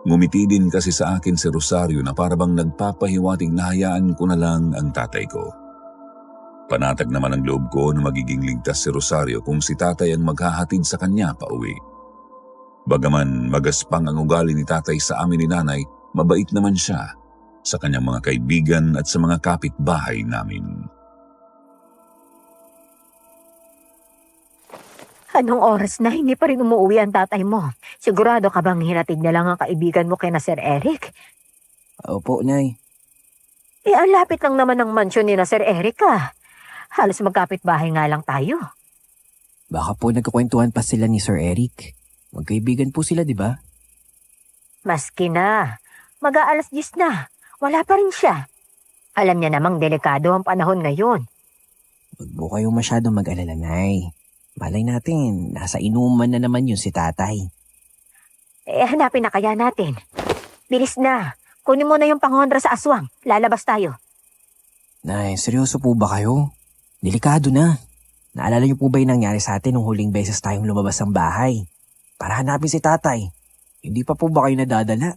Ngumiti din kasi sa akin si Rosario na parabang nagpapahiwating nahayaan ko na lang ang tatay ko. Panatag naman ang loob ko na magiging ligtas si Rosario kung si tatay ang maghahatid sa kanya pa uwi. Bagaman magaspang ang ugali ni tatay sa amin ni nanay, mabait naman siya sa kanyang mga kaibigan at sa mga kapitbahay namin. Anong oras na hindi pa rin umuwi ang tatay mo? Sigurado ka bang hinatid na lang ang kaibigan mo kay na Sir Eric? opo, Nay. Ang lapit lang naman ng mansyon ni na Sir Eric ah. Halos magkapit bahay nga lang tayo. Baka po nagkakwentuhan pa sila ni Sir Eric. Magkaibigan po sila, di ba? Maski na. Mag-aalas 10 na. Wala pa rin siya. Alam niya namang delikado ang panahon ngayon. Huwag po kayong masyadong mag-alala, Nay. Malay natin, nasa inuman na naman yun si tatay. Hanapin na kaya natin. Bilis na. Kunin mo na yung panghondra sa aswang. Lalabas tayo. Nay, seryoso po ba kayo? Delikado na. Naalala niyo po ba yung nangyari sa atin nung huling beses tayong lumabas ng bahay? Para hanapin si tatay. Hindi pa po ba kayo nadadala?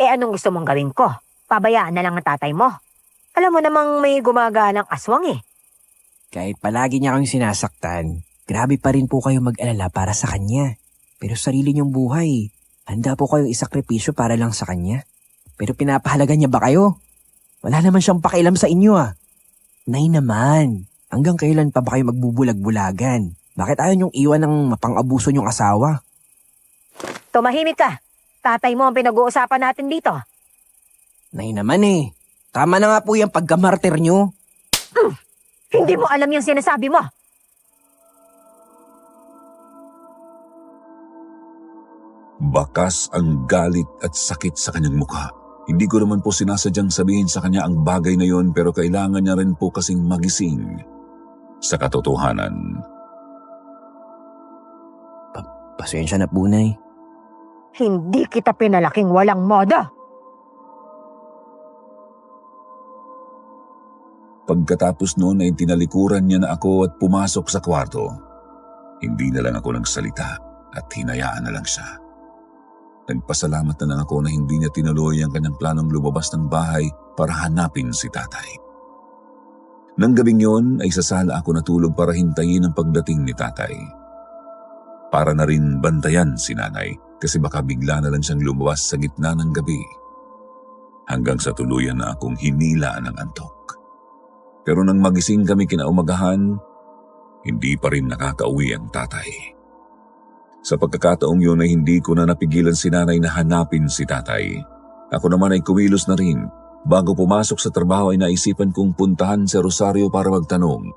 Anong gusto mong gawin ko? Pabayaan na lang ang tatay mo. Alam mo namang may gumagalang aswang eh. Kahit palagi niya kayong sinasaktan, grabe pa rin po kayo mag-alala para sa kanya. Pero sarili niyong buhay, handa po kayong isakripisyo para lang sa kanya. Pero pinapahalaga niya ba kayo? Wala naman siyang pakialam sa inyo ah. Nay naman, hanggang kailan pa ba kayo magbubulag-bulagan? Bakit ayaw niyong iwan ng mapang-abuso niyong asawa? Tumahimik ka. Tatay mo ang pinag-uusapan natin dito. Nay naman eh, tama na nga po yung pagkamartir niyo. Hindi mo alam yung sinasabi mo. Bakas ang galit at sakit sa kanyang mukha. Hindi ko naman po sinasadyang sabihin sa kanya ang bagay na yon pero kailangan niya rin po kasing magising sa katotohanan. Pasensya na po, Nay. Hindi kita pinalaking walang modo. Pagkatapos noon ay tinalikuran niya na ako at pumasok sa kwarto. Hindi na lang ako nagsalita at hinayaan na lang siya. Nagpasalamat na lang ako na hindi niya tinuloy ang kanyang planong lumabas ng bahay para hanapin si tatay. Nang gabing yon ay sa sala ako natulog para hintayin ang pagdating ni tatay. Para na rin bantayan si nanay kasi baka bigla na lang siyang lumabas sa gitna ng gabi. Hanggang sa tuluyan na akong hinila ng antok. Pero nang magising kami kinaumagahan, hindi pa rin nakakauwi ang tatay. Sa pagkakataong yun ay hindi ko na napigilan si nanay na hanapin si tatay. Ako naman ay kumilos na rin. Bago pumasok sa trabaho ay naisipan kong puntahan si Rosario para magtanong.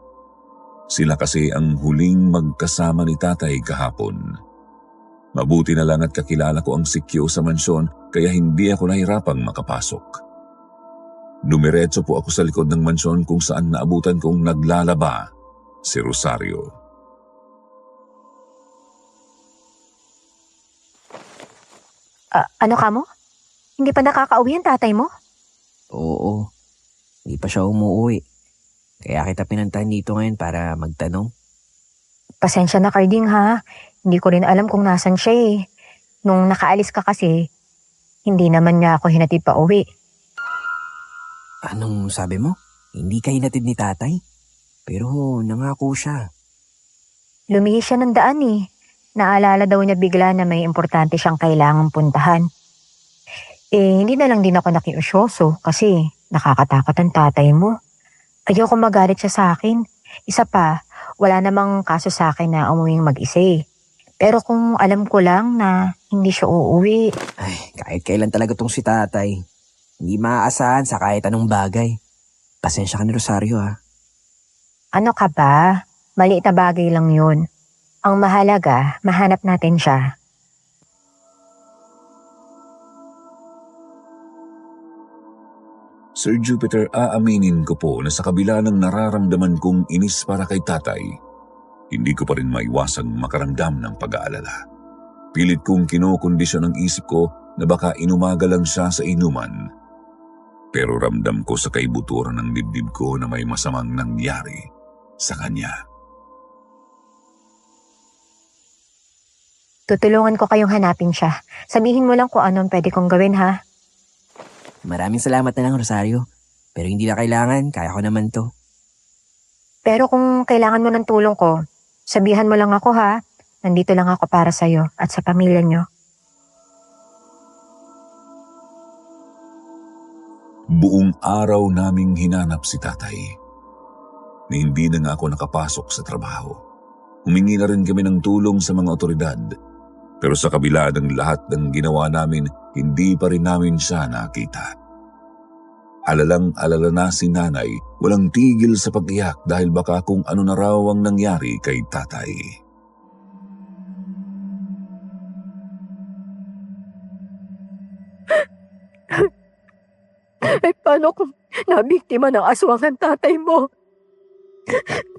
Sila kasi ang huling magkasama ni tatay kahapon. Mabuti na lang at kakilala ko ang sikyo sa mansyon kaya hindi ako nahirapang makapasok. Dumiretso po ako sa likod ng mansyon kung saan naabutan kong naglalaba si Rosario. Ano ka mo? Hindi pa nakakauwi ang tatay mo? Oo, hindi pa siya umuwi. Kaya kita pinuntahan dito ngayon para magtanong. Pasensya na, Carding ha. Hindi ko rin alam kung nasan siya eh. Nung nakaalis ka kasi, hindi naman niya ako hinatid pa uwi. Anong sabi mo? Hindi ka hinatid ni tatay? Pero nangako siya. Lumihis siya ng daan eh. Naalala daw niya bigla na may importante siyang kailangang puntahan. Hindi na lang din ako nakiusyoso kasi nakakatakot ang tatay mo. Ayoko magalit siya sa akin. Isa pa, wala namang kaso sa akin na umuwing mag-isa eh. Pero kung alam ko lang na hindi siya uuwi, Ay, kahit kailan talaga tong si tatay. Hindi maaasahan sa kahit anong bagay. Pasensya ka na, Rosario, ha. ano ka ba? Maliit na bagay lang yun. Ang mahalaga, mahanap natin siya. Sir Jupiter, aaminin ko po na sa kabila ng nararamdaman kong inis para kay tatay, hindi ko pa rin maiwasang makaramdam ng pag-aalala. Pilit kong kinokondisyon ang isip ko na baka inumaga lang siya sa inuman. Pero ramdam ko sa kaibuturan ng dibdib ko na may masamang nangyari sa kanya. Tutulungan ko kayong hanapin siya. Sabihin mo lang kung anong pwede kong gawin, ha? Maraming salamat na lang, Rosario. Pero hindi na kailangan, kaya ko naman to. Pero kung kailangan mo ng tulong ko, sabihan mo lang ako, ha? Nandito lang ako para sa'yo at sa pamilya niyo. Buong araw naming hinanap si tatay. Ni hindi na nga ako nakapasok sa trabaho. Humingi na rin kami ng tulong sa mga otoridad. Pero sa kabila ng lahat ng ginawa namin, hindi pa rin namin siya nakita. Alalang-alala na si nanay, walang tigil sa pag-iyak dahil baka kung ano na raw ang nangyari kay tatay. Eh, paano kung nabiktima ng aswang ang tatay mo?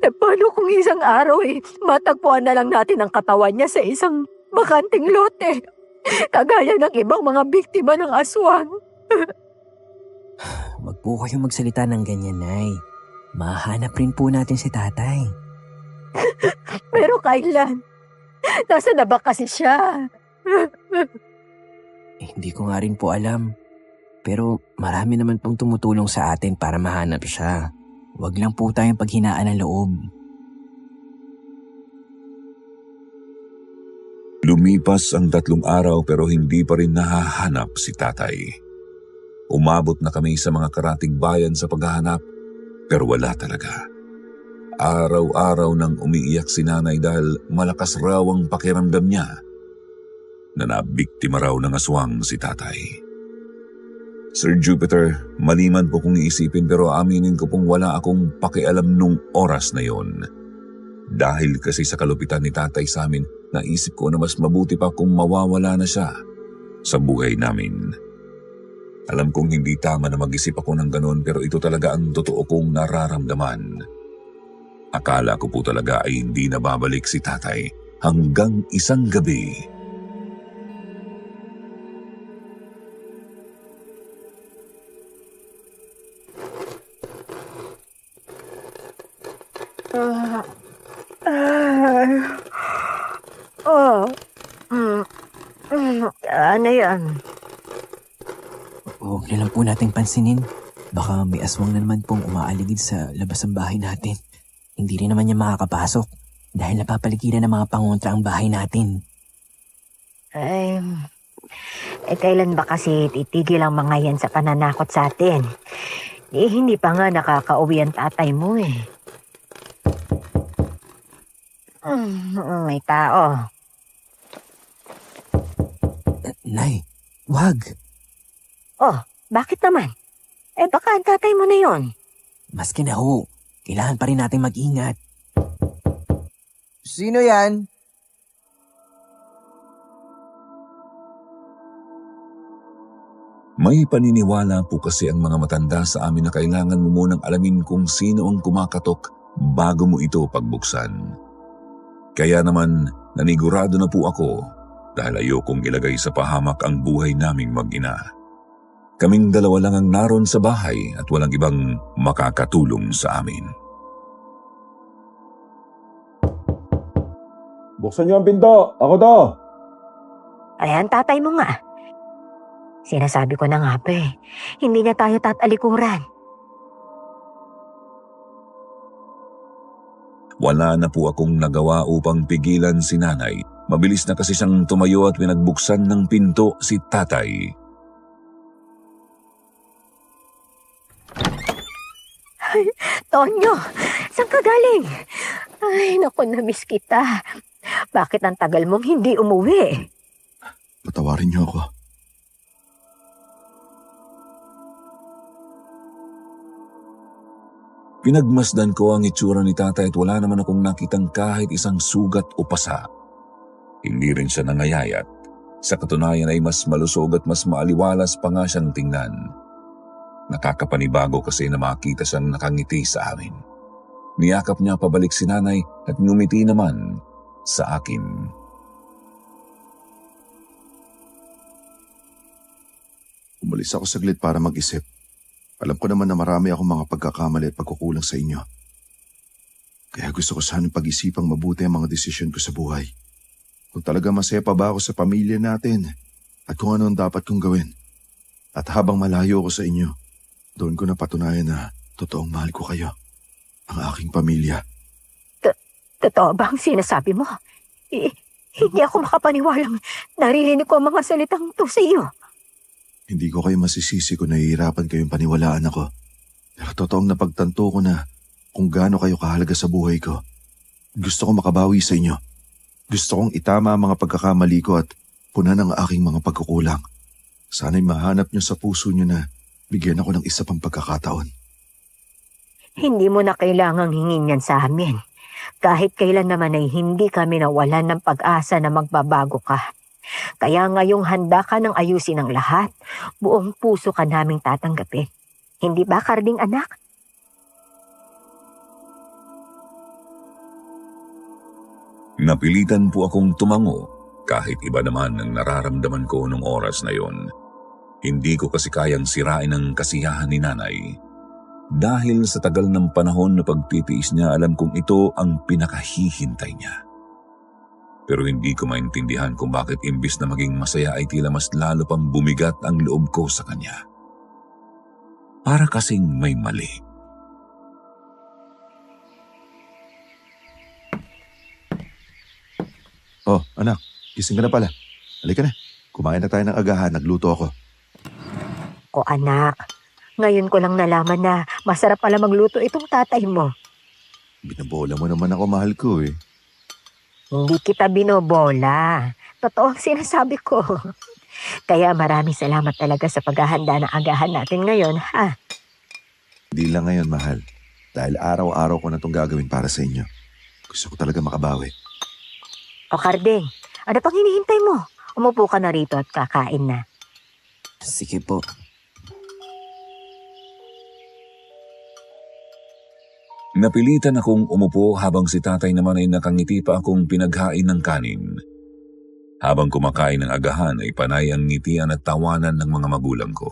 Eh, paano kung isang araw matagpuan na lang natin ang katawan niya sa isang bakanting lote? Kagaya ng ibang mga biktima ng aswang. Huwag po kayong magsalita ng ganyan, Nay. Mahanap rin po natin si tatay. Pero kailan? Nasa na ba kasi siya? Hindi ko nga rin po alam. Pero marami naman pong tumutulong sa atin para mahanap siya. Huwag lang po tayong paghinaan ng loob. Lumipas ang 3 araw pero hindi pa rin nahahanap si tatay. Umabot na kami sa mga karatig bayan sa paghahanap pero wala talaga. Araw-araw nang umiiyak si nanay dahil malakas raw ang pakiramdam niya na nabiktima raw ng aswang si tatay. Sir Jupiter, maliman po kung iisipin pero aminin ko pong wala akong pakialam nung oras na yon. Dahil kasi sa kalupitan ni tatay sa amin, naisip ko na mas mabuti pa kung mawawala na siya sa buhay namin. Alam kong hindi tama na mag-isip ako ng ganon pero ito talaga ang totoo kong nararamdaman. Akala ko po talaga ay hindi na babalik si tatay hanggang isang gabi. Ano yan? Huwag na lang po nating pansinin. Baka may aswang na naman pong umaaligid sa labas ng bahay natin. Hindi rin naman niya makakapasok dahil napapaligiran ng mga pangontra ang bahay natin. Kailan ba kasi titigil ang mga yan sa pananakot sa atin? Hindi pa nga nakakauwi ang tatay mo eh. May tao. Nay, wag. Oh, bakit naman? Baka ang tatay mo na yon. Maski na ho, kailangan pa rin natin mag-ingat. Sino yan? May paniniwala po kasi ang mga matanda sa amin na kailangan mo munang alamin kung sino ang kumakatok bago mo ito pagbuksan. Kaya naman nanigurado na po ako dahil ayokong ilagay sa pahamak ang buhay naming mag-ina. Kaming dalawa lang ang naroon sa bahay at walang ibang makakatulong sa amin. Buksan niyo ang pinto! Ako to! Ayan, tatay mo nga. Sinasabi ko na nga pa eh. Hindi niya tayo tatalikuran. Wala na po akong nagawa upang pigilan si nanay. Mabilis na kasi siyang tumayo at pinagbuksan ng pinto si tatay. Tonyo, saan ka galing? Ay, naku, na-miss kita. Bakit ang tagal mong hindi umuwi? Patawarin niyo ako. Pinagmasdan ko ang itsura ni tatay at wala naman akong nakitang kahit isang sugat o pasa. Hindi rin siya nangayayat. Sa katunayan ay mas malusog at mas maaliwalas pa nga siyang tingnan. Nakakapanibago kasi na makita siyang nakangiti sa amin. Niyakap niya pabalik si nanay at ngumiti naman sa akin. Umalis ako saglit para mag-isip. Alam ko naman na marami akong mga pagkakamali at pagkukulang sa inyo. Kaya gusto ko sanang pag-isipang mabuti ang mga desisyon ko sa buhay. Kung talaga masaya pa ba ako sa pamilya natin at kung ano ang dapat kong gawin. At habang malayo ako sa inyo, doon ko napatunayan na totoong mahal ko kayo, ang aking pamilya. Totoo ba ang sinasabi mo? Hindi ako makapaniwalang naririnig ko ang mga salitang to sa iyo. Hindi ko kayo masisisi kung nahihirapan kayong paniwalaan ako. Pero totoong napagtanto ko na kung gaano kayo kahalaga sa buhay ko. Gusto ko makabawi sa inyo. Gusto kong itama ang mga pagkakamali ko at punan ang aking mga pagkukulang. Sana'y mahanap niyo sa puso niyo na bigyan ako ng isa pang pagkakataon. Hindi mo na kailangang hingin yan sa amin. Kahit kailan naman ay hindi kami nawalan ng pag-asa na magbabago ka. Kaya ngayong handa ka ng ayusin ang lahat, buong puso ka naming tatanggapin. Hindi ba, Karding anak? Napilitan po akong tumango kahit iba naman ang nararamdaman ko nung oras na yon. Hindi ko kasi kayang sirain ang kasiyahan ni nanay. Dahil sa tagal ng panahon na pagtitiis niya, alam kong ito ang pinakahihintay niya. Pero hindi ko maintindihan kung bakit imbis na maging masaya ay tila mas lalo pang bumigat ang loob ko sa kanya. Para kasing may mali. Oh, anak, gising ka na pala. Halika na, kumain na tayo ng agahan, nagluto ako. O anak, ngayon ko lang nalaman na masarap pala magluto itong tatay mo. Binabola mo naman ako, mahal ko eh. Hindi kita binobola. Totoo ang sinasabi ko. Kaya maraming salamat talaga sa paghahanda ng agahan natin ngayon, ha? Hindi lang ngayon, mahal. Dahil araw-araw ko na itong gagawin para sa inyo. Gusto ko talaga makabawi. O Karding, ano pang hinihintay mo? Umupo ka na rito at kakain na. Sige po. Napilitan akong umupo habang si tatay naman ay nakangiti pa akong pinaghain ng kanin. Habang kumakain ng agahan ay panay ang ngitian at tawanan ng mga magulang ko.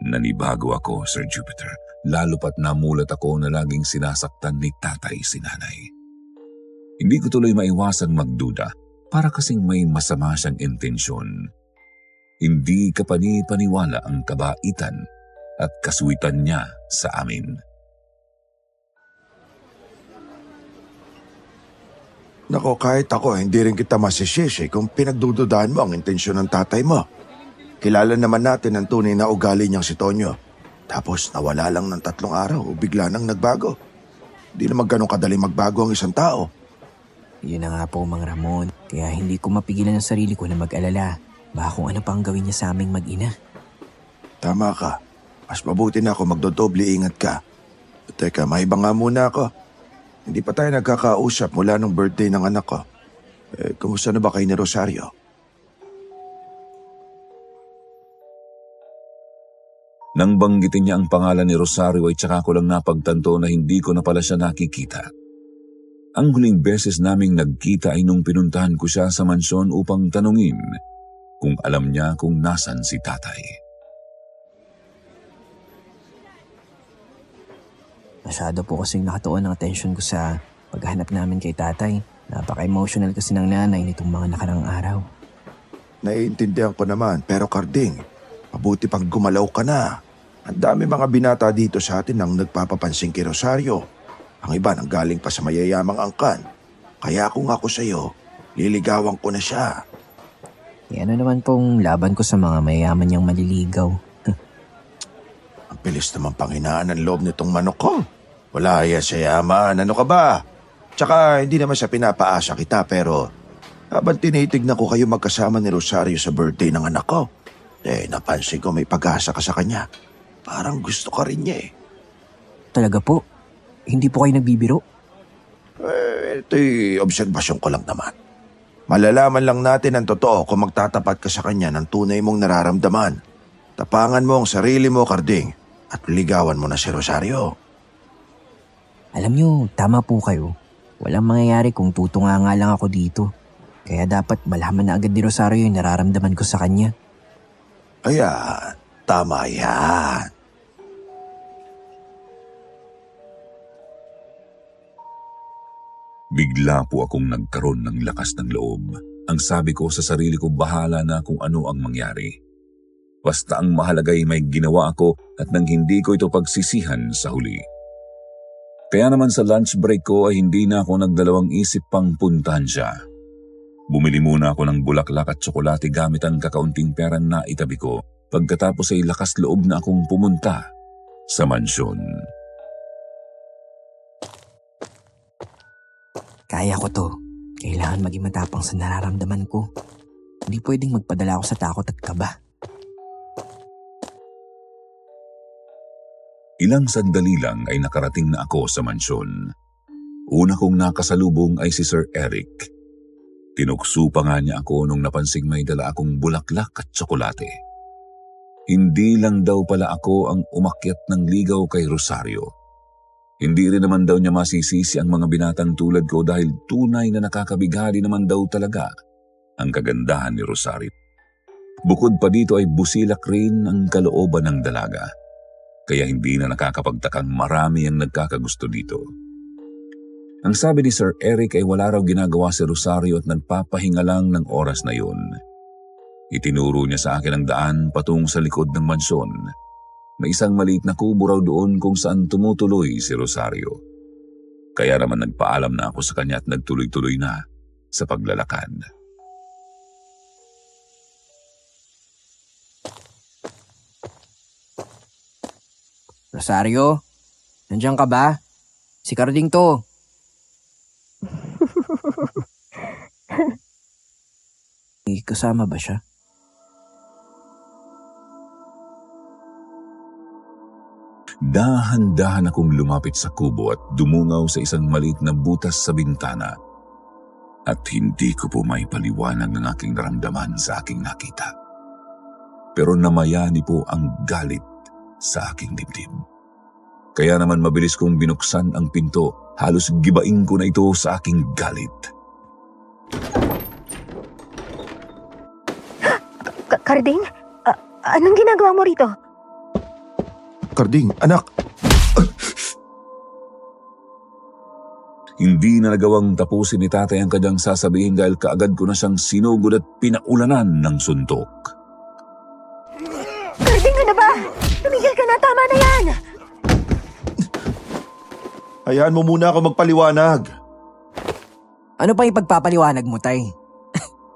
Nanibago ako, Sir Jupiter, lalo pat namulat ako na laging sinasaktan ni tatay si nanay. Hindi ko tuloy maiwasang magduda para kasing may masama siyang intensyon. Hindi kapani-paniwala ang kabaitan at kasuwitan niya sa amin. Nako, kahit ako, hindi rin kita masisisi kung pinagdududahan mo ang intensyon ng tatay mo. Kilala naman natin ang tunay na ugali niyang si Tonyo. Tapos nawala lang ng 3 araw o bigla nang nagbago. Di naman ganun kadali magbago ang isang tao. Yun na nga po, Mang Ramon. Kaya hindi ko mapigilan ang sarili ko na mag-alala. Baka kung ano pa ang gawin niya sa aming mag-ina. Tama ka. Mas mabuti na ako magdodoble ingat ka. Teka, mahiba nga muna ako. Hindi pa tayo nagkakausap mula nung birthday ng anak ko. Kumusta na ba kayo ni Rosario? Nang banggitin niya ang pangalan ni Rosario ay tsaka ko lang napagtanto na hindi ko na pala siya nakikita. Ang huling beses naming nagkita ay nung pinuntahan ko siya sa mansyon upang tanungin kung alam niya kung nasan si tatay. Masyado po kasing nakatuon ang atensyon ko sa paghahanap namin kay tatay. Napaka-emotional kasi ng nanay nitong mga nakarang araw. Naiintindihan ko naman, pero Karding, mabuti pang gumalaw ka na. Ang dami mga binata dito sa atin ang nagpapapansin kay Rosario. Ang iba nang galing pa sa mayayamang angkan. Kaya kung ako sa'yo, liligawan ko na siya. Ano naman pong laban ko sa mga mayayaman niyang maliligaw. Ang Bilis naman panghinaan ang loob nitong manok ko. Wala yan sa yaman, ano ka ba? Tsaka hindi naman siya pinapaasa kita pero habang tinitignan ko kayo magkasama ni Rosario sa birthday ng anak ko, napansin ko may pag-asa ka sa kanya. Parang gusto ka rin niya eh. Talaga po? Hindi po kayo nagbibiro? Ito'y obserbasyon ko lang naman. Malalaman lang natin ang totoo kung magtatapat ka sa kanya ng tunay mong nararamdaman. Tapangan mo ang sarili mo, Karding, at ligawan mo na si Rosario. Alam nyo, tama po kayo. Walang mangyayari kung tutunga nga lang ako dito. Kaya dapat malaman na agad ni Rosario yung nararamdaman ko sa kanya. Ayan, tama yan. Bigla po akong nagkaroon ng lakas ng loob. Ang sabi ko sa sarili ko, bahala na kung ano ang mangyari. Basta ang mahalagay may ginawa ako at nang hindi ko ito pagsisihan sa huli. Kaya naman sa lunch break ko ay hindi na ako nagdalawang isip pang puntahan siya. Bumili muna ako ng bulaklak at tsokolate gamit ang kakaunting pera na itabi ko. Pagkatapos ay lakas loob na akong pumunta sa mansyon. Kaya ko to. Kailangan maging matapang sa nararamdaman ko. Hindi pwedeng magpadala ako sa takot at kaba. Ilang sandali lang ay nakarating na ako sa mansyon. Una kong nakasalubong ay si Sir Eric. Tinukso pa nga niya ako nung napansing may dala akong bulaklak at tsokolate. Hindi lang daw pala ako ang umakyat ng ligaw kay Rosario. Hindi rin naman daw niya masisisi ang mga binatang tulad ko dahil tunay na nakakabighali naman daw talaga ang kagandahan ni Rosario. Bukod pa dito ay busilak rin ang kalooban ng dalaga. Kaya hindi na nakakapagtakang marami ang nagkakagusto dito. Ang sabi ni Sir Eric ay wala raw ginagawa si Rosario at nagpapahinga lang ng oras na yun. Itinuro niya sa akin ang daan patung sa likod ng mansyon. May isang maliit na kubo raw doon kung saan tumutuloy si Rosario. Kaya naman nagpaalam na ako sa kanya at nagtuloy-tuloy na sa paglalakad. Rosario? Nandiyan ka ba? Si Karding to. Kasama ba siya? Dahan-dahan akong lumapit sa kubo at dumungaw sa isang maliit na butas sa bintana. At hindi ko po may paliwanag ng aking naramdaman sa aking nakita. Pero namayani po ang galit sa aking dibdib. Kaya naman mabilis kong binuksan ang pinto, halos gibain ko na ito sa aking galit. Karding? Anong ginagawa mo rito? Karding, anak! Hindi na nagawang tapusin ni tatay ang kanyang sasabihin dahil kaagad ko na siyang sinugod at pinaulanan ng suntok. Karding, ano ba? Tumigil ka na, tama na yan! Hayaan mo muna ako magpaliwanag. Ano pa ipagpapaliwanag mo, tay?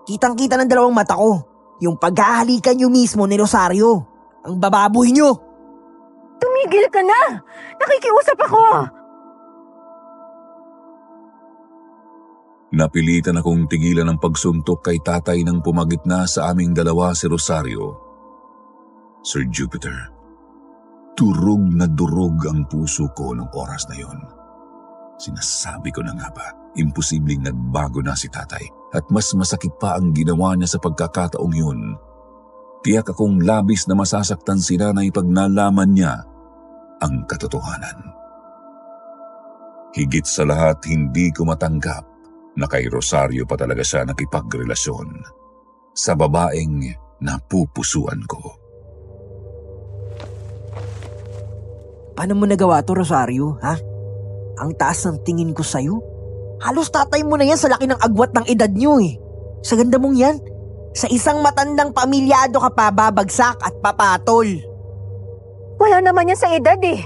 Kitang-kita ng dalawang mata ko. Yung paghahalikan nyo mismo ni Rosario. Ang bababoy nyo! Tumigil ka na! Nakikiusap ako! Napilitan akong tigilan ang pagsuntok kay tatay nang pumagitna sa aming dalawa si Rosario. Sir Jupiter, durog na durog ang puso ko noong oras na yon. Sinasabi ko na nga ba, imposibleng nagbago na si tatay at mas masakit pa ang ginawa niya sa pagkakataong yun. Tiyak akong labis na masasaktan si nanay pag nalaman niya ang katotohanan. Higit sa lahat, hindi ko matanggap na kay Rosario pa talaga siya nakipagrelasyon sa babaeng napupusuan ko. Paano mo nagawa to, Rosario, ha? Ang taas ng tingin ko sa'yo. Halos tatay mo na yan sa laki ng agwat ng edad nyo eh. Sa ganda mong yan, sa isang matandang pamilyado ka pa babagsak at papatol. Wala naman yan sa edad eh.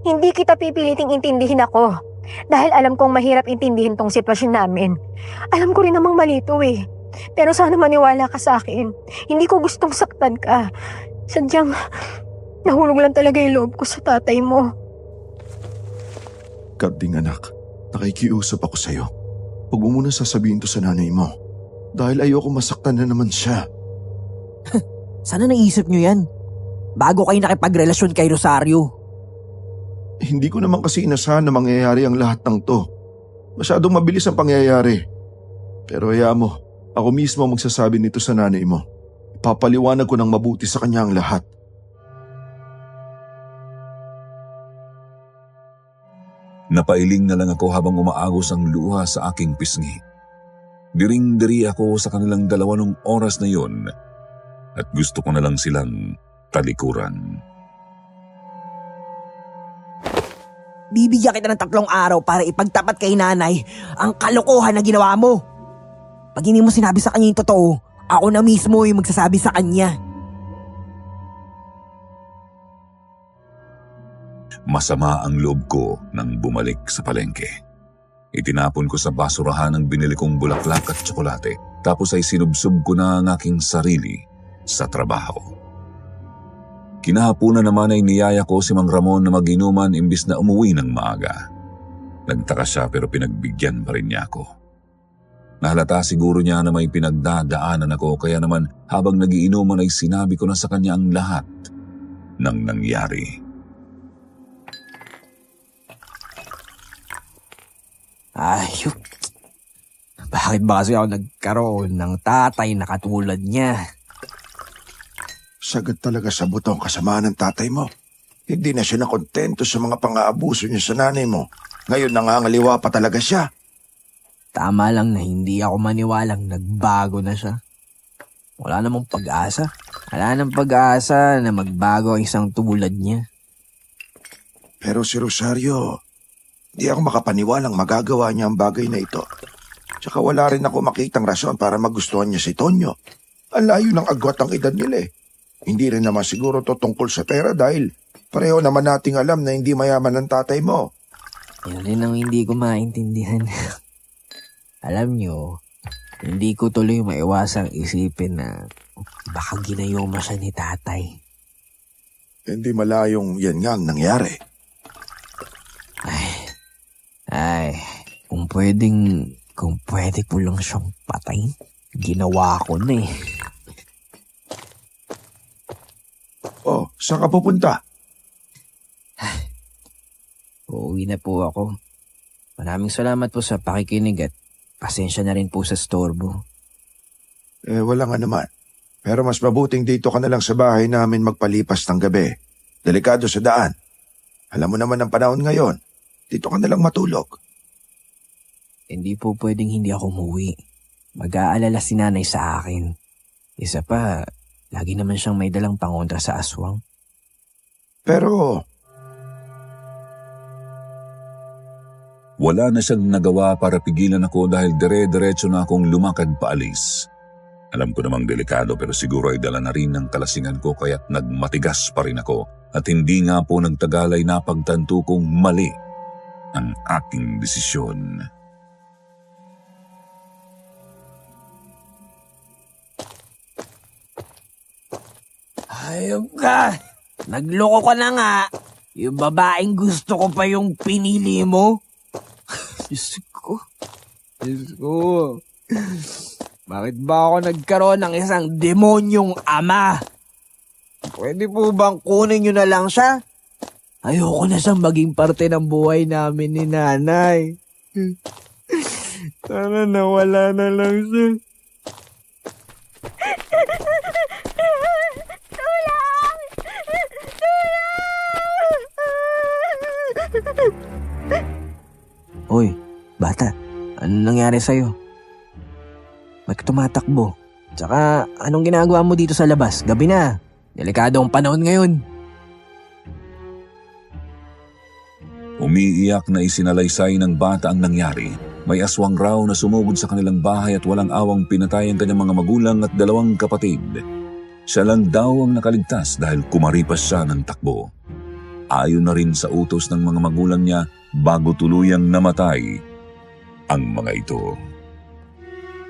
Hindi kita pipiliting intindihin ako. Dahil alam kong mahirap intindihin tong sitwasyon namin. Alam ko rin namang malito eh. Pero sana maniwala ka sa akin. Hindi ko gustong saktan ka. Nahulog lang talaga yung loob ko sa tatay mo. Karding anak, nakikiusap ako sa'yo. Huwag mo muna sasabihin to sa nanay mo. Dahil ayoko masaktan na naman siya. Sana naisip nyo yan. Bago kayo nakipagrelasyon kay Rosario. Hindi ko naman kasi inasahan na mangyayari ang lahat ng to. Masyadong mabilis ang pangyayari. Pero hayaan mo, ako mismo magsasabi nito sa nanay mo. Ipapaliwanag ko ng mabuti sa kanya ang lahat. Napailing na lang ako habang umaagos ang luha sa aking pisngi. Diring-diri ako sa kanilang 2 oras na yon at gusto ko na lang silang talikuran. Bibigyan kita ng 3 araw para ipagtapat kay nanay ang kalokohan na ginawa mo. Pag hindi mo sinabi sa kanya yung totoo, ako na mismo yung magsasabi sa kanya. Masama ang loob ko nang bumalik sa palengke. Itinapon ko sa basurahan ang binili kong bulaklak at tsokolate, tapos ay sinubsob ko na ang aking sarili sa trabaho. Kinahapunan naman ay niyaya ko si Mang Ramon na mag-inuman imbis na umuwi ng maaga. Nagtaka siya pero pinagbigyan pa rin niya ako. Nahalata siguro niya na may pinagdadaanan ako, kaya naman habang nagiinuman ay sinabi ko na sa kanya ang lahat ng nangyari. Ayok. Bakit ba kasi ako nagkaroon ng tatay na katulad niya? Sagad talaga sa butong kasamaan ng tatay mo. Hindi na siya nakontento sa mga pang-aabuso niya sa nanay mo. Ngayon nangangaliwa pa talaga siya. Tama lang na hindi ako maniwalang nagbago na siya. Wala namang pag-asa. Wala namang pag-asa na magbago ang isang tulad niya. Pero si Rosario, di ako makapaniwalang magagawa niya ang bagay na ito. Tsaka wala rin ako makitang rason para magustuhan niya si Tonyo. Ang layo ng agwat ang edad nila eh. Hindi rin naman siguro to tungkol sa pera dahil pareho naman nating alam na hindi mayaman ang tatay mo. Yan rin ang hindi ko maintindihan. Alam nyo, hindi ko tuloy maiwasang isipin na baka ginayuma siya ni tatay. Hindi malayong yan nga ang nangyari. Ay, kung pwede ko lang siyang patayin, ginawa ko na eh. Oh, saan ka pupunta? Uuwi na po ako. Maraming salamat po sa pakikinig at pasensya na rin po sa storbo. Wala nga naman. Pero mas mabuting dito ka na lang sa bahay namin magpalipas ng gabi. Delikado sa daan. Alam mo naman ang panahon ngayon. Dito ka na lang matulog. Hindi po pwedeng hindi ako umuwi. Mag-aalala si nanay sa akin. Isa pa, lagi naman siyang may dalang pangontra sa aswang. Pero wala na siyang nagawa para pigilan ako dahil dire-diretso na akong lumakad paalis. Alam ko namang delikado pero siguro ay dala na rin ng kalasingan ko kaya't nagmatigas pa rin ako at hindi nga po nagtagal ay napagtanto kong mali ang aking desisyon. Ayop ka! Nagloko ka na nga! Yung babaeng gusto ko pa yung pinili mo? Diyos ko. Bakit ba ako nagkaroon ng isang demonyong ama? Pwede po bang kunin nyo na lang siya? Ayoko na siyang maging parte ng buhay namin ni nanay. Sana nawala na lang siya. Hoy, bata, ano nangyari sa'yo? Ba't ka tumatakbo? Tsaka, anong ginagawa mo dito sa labas? Gabi na. Delikado ang panahon ngayon. Umiiyak na isinalaysay ng bata ang nangyari. May aswang raw na sumugod sa kanilang bahay at walang awang pinatay ang kanyang mga magulang at 2 kapatid. Siya lang daw ang nakaligtas dahil kumaripas siya ng takbo. Ayon na rin sa utos ng mga magulang niya bago tuluyang namatay ang mga ito.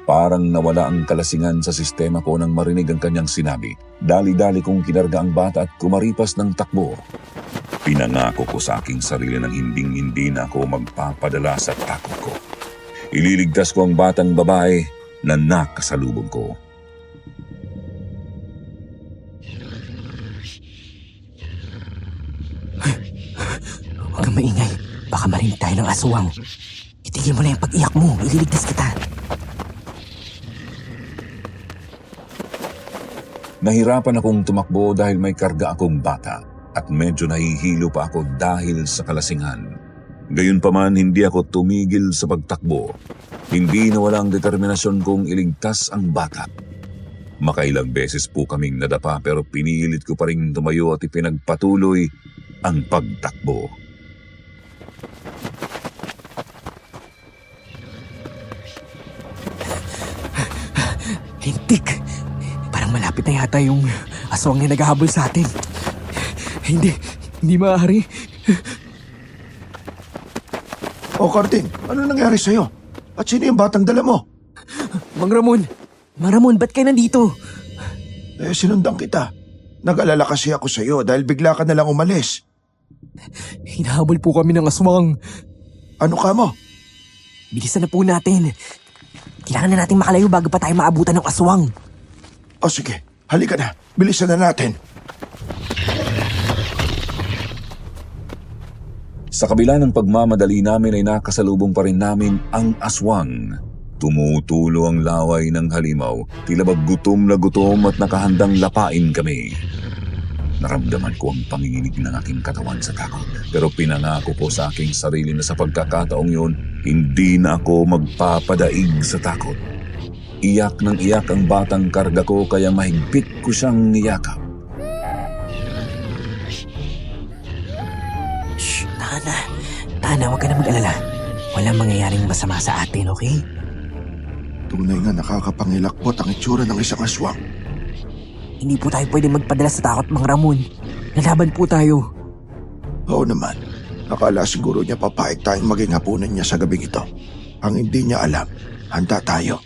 Parang nawala ang kalasingan sa sistema ko nang marinig ang kanyang sinabi. Dali-dali kong kinarga ang bata at kumaripas ng takbo. Pinangako ko sa aking sarili nang hinding-hindi na ako magpapadala sa takot ko. Ililigtas ko ang batang babae na nakasalubong ko. Huwag kang maingay. Baka marinig tayo ng aswang. Itigil mo na yung pag-iyak mo. Ililigtas kita. Nahirapan akong tumakbo dahil may karga akong bata at medyo nahihilo pa ako dahil sa kalasingan. Gayunpaman, hindi ako tumigil sa pagtakbo. Hindi nawala ang determinasyon kong iligtas ang bata. Makailang beses po kaming nadapa pero pinilit ko pa rin tumayo at ipinagpatuloy ang pagtakbo. Lintik. Parang malapit na yata yung aswang na naghahabol sa atin. Hindi maaari. O Carding, ano nangyari sa'yo? At sino yung batang dala mo? Mang Ramon, Mang Ramon, ba't kayo nandito? Sinundan kita. Nag-alala kasi ako sa'yo dahil bigla ka nalang umalis. hinahabol po kami ng aswang. Ano ka mo? Bilisan na po natin. Kailangan na natin makalayo bago pa tayo maabutan ng aswang. O sige, halika na. Bilisan na natin. Sa kabila ng pagmamadali namin ay nakasalubong pa rin namin ang aswang. Tumutulo ang laway ng halimaw, tila ba gutom na gutom at nakahandang lapain kami. Naramdaman ko ang panginginig ng aking katawan sa takot. Pero pinangako ko sa aking sarili na sa pagkakataong yun, hindi na ako magpapadaig sa takot. Iyak ng iyak ang batang karga ko kaya mahigpit ko siyang niyakap. Shh, Tana, huwag ka na mag-alala. Walang mangyayaring masama sa atin, okay? Tunay nga nakakapangilakbot ang itsura ng isang aswang. Hindi po tayo pwede magpadala sa takot, Mang Ramon. Lalaban po tayo. Oo naman. Akala siguro niya papayag tayong maging hapunan niya sa gabing ito. Ang hindi niya alam, handa tayo.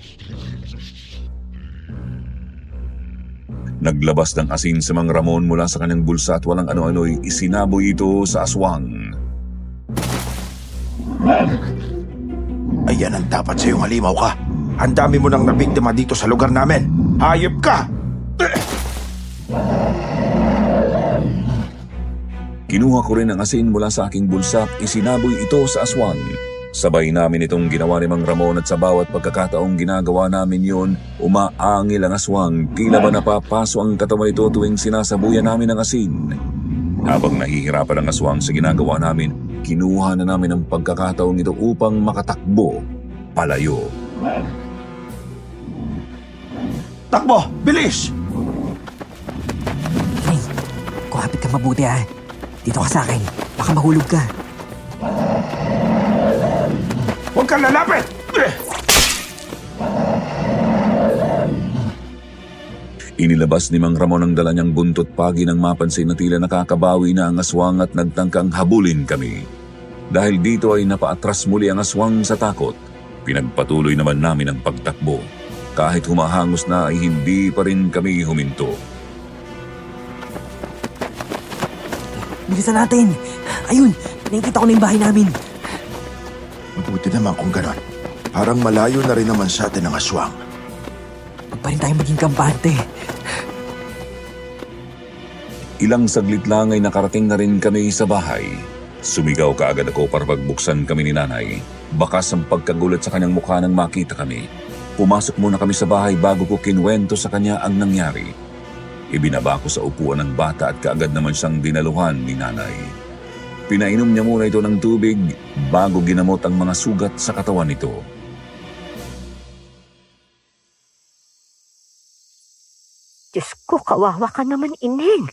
Naglabas ng asin si Mang Ramon mula sa kanyang bulsa at walang ano-ano'y isinaboy ito sa aswang. Ayan ang dapat sa iyong halimaw ka. Ang dami mo nang nabiktima dito sa lugar namin. Hayop ka! Kinuha ko rin ang asin mula sa aking bulsa at isinaboy ito sa aswang. Sabay namin itong ginawa ni Mang Ramon at sa bawat pagkakataong ginagawa namin yon, umaangil ang aswang. Tila ba napapaso ang katawan nito tuwing sinasabuyan namin ang asin. Habang nahihirapan ang aswang sa ginagawa namin, kinuha na namin ang pagkakataong ito upang makatakbo palayo. Takbo! Bilis! Hey, kumapit ka mabuti ha. Dito ka sa akin. Baka mahulog ka. Huwag kang lalapit! Inilabas ni Mang Ramon ang dala niyang buntot pagi nang mapansin na tila nakakabawi na ang aswang at nagtangkang habulin kami. Dahil dito ay napaatras muli ang aswang sa takot. Pinagpatuloy naman namin ang pagtakbo. Kahit humahangos na ay hindi pa rin kami huminto. Bilisan natin. Ayun, nakikita ko na yung bahay namin. Mabuti naman kung ganon. Parang malayo na rin naman sa atin ang aswang. Huwag pa rin tayo maging kampante. Ilang saglit lang ay nakarating na rin kami sa bahay. Sumigaw kaagad ako para pagbuksan kami ni nanay. Bakas ang pagkagulat sa kanyang mukha nang makita kami. Pumasok muna kami sa bahay bago ko kinwento sa kanya ang nangyari. Ibinaba ko sa upuan ng bata at kaagad naman siyang dinaluhan ni nanay. Pinainom niya muna ito ng tubig bago ginamot ang mga sugat sa katawan nito. Diyos ko, kawawa ka naman, Ineng.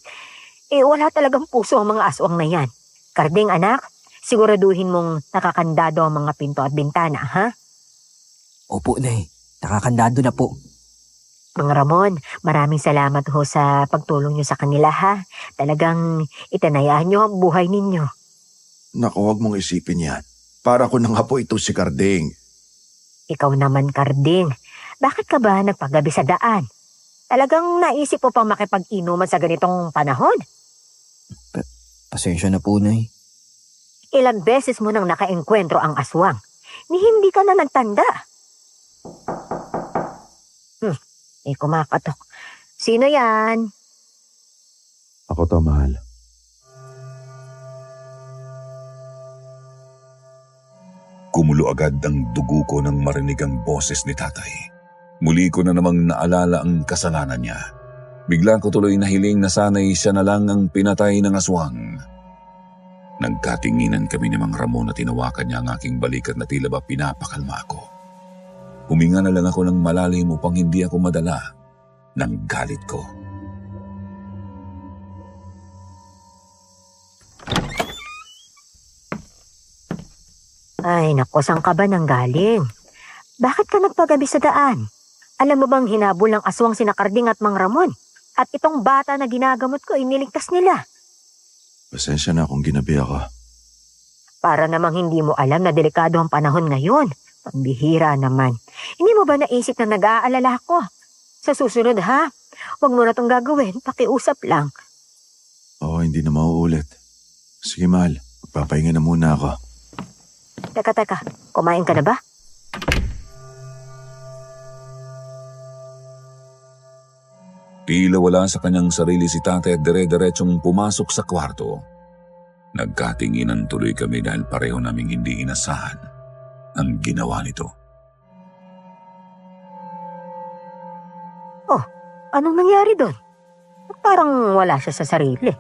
Wala talagang puso ang mga aswang na yan. Karding, anak, siguraduhin mong nakakandado ang mga pinto at bintana, ha? Opo, Nay. Nakakandado na po. Mang Ramon, maraming salamat ho sa pagtulong niyo sa kanila, ha? Talagang itinayaan niyo ang buhay ninyo. Naku, huwag mong isipin yan. Para ko nang hapo ito si Carding. Ikaw naman, Karding. bakit ka ba nagpagabi sa daan? Talagang naisip mo pang makipag-inuman sa ganitong panahon? Pasensya na po, Nay. Ilang beses mo nang nakaengkwentro ang aswang, ni hindi ka na nagtanda. Kumakatok. Sino yan? Ako to, mahal. Kumulo agad ang dugo ko nang marinig ang boses ni tatay. Muli ko na namang naalala ang kasalanan niya. Bigla ko tuloy nahiling na sana'y siya na lang ang pinatay ng aswang. Nagkatinginan kami ni Mang Ramon at tinawakan niya ang aking balikat na tila ba pinapakalma ako. Huminga na lang ako ng malalim upang hindi ako madala ng galit ko. Ay, naku, saan ka ba nang galing? Bakit ka nagpagabi sa daan? Alam mo bang hinabol ng aswang sina Karding at Mang Ramon? At itong bata na ginagamot ko, iniligtas nila. Pasensya na kung ginabi ako. Para namang hindi mo alam na delikado ang panahon ngayon. Pambihira naman. Hindi mo ba naisip na nag-aalala ako? Sa susunod ha, huwag mo na itong gagawin, pakiusap lang. Oo, hindi na mauulit. Sige, mahal. Magpapahinga na muna ako. Teka, kumain ka na ba? Tila wala sa kanyang sarili si tatay at dire-diretsong pumasok sa kwarto. Nagkatinginan tuloy kami dahil pareho naming hindi inasahan ang ginawa nito. Oh, anong nangyari doon? Parang wala siya sa sarili.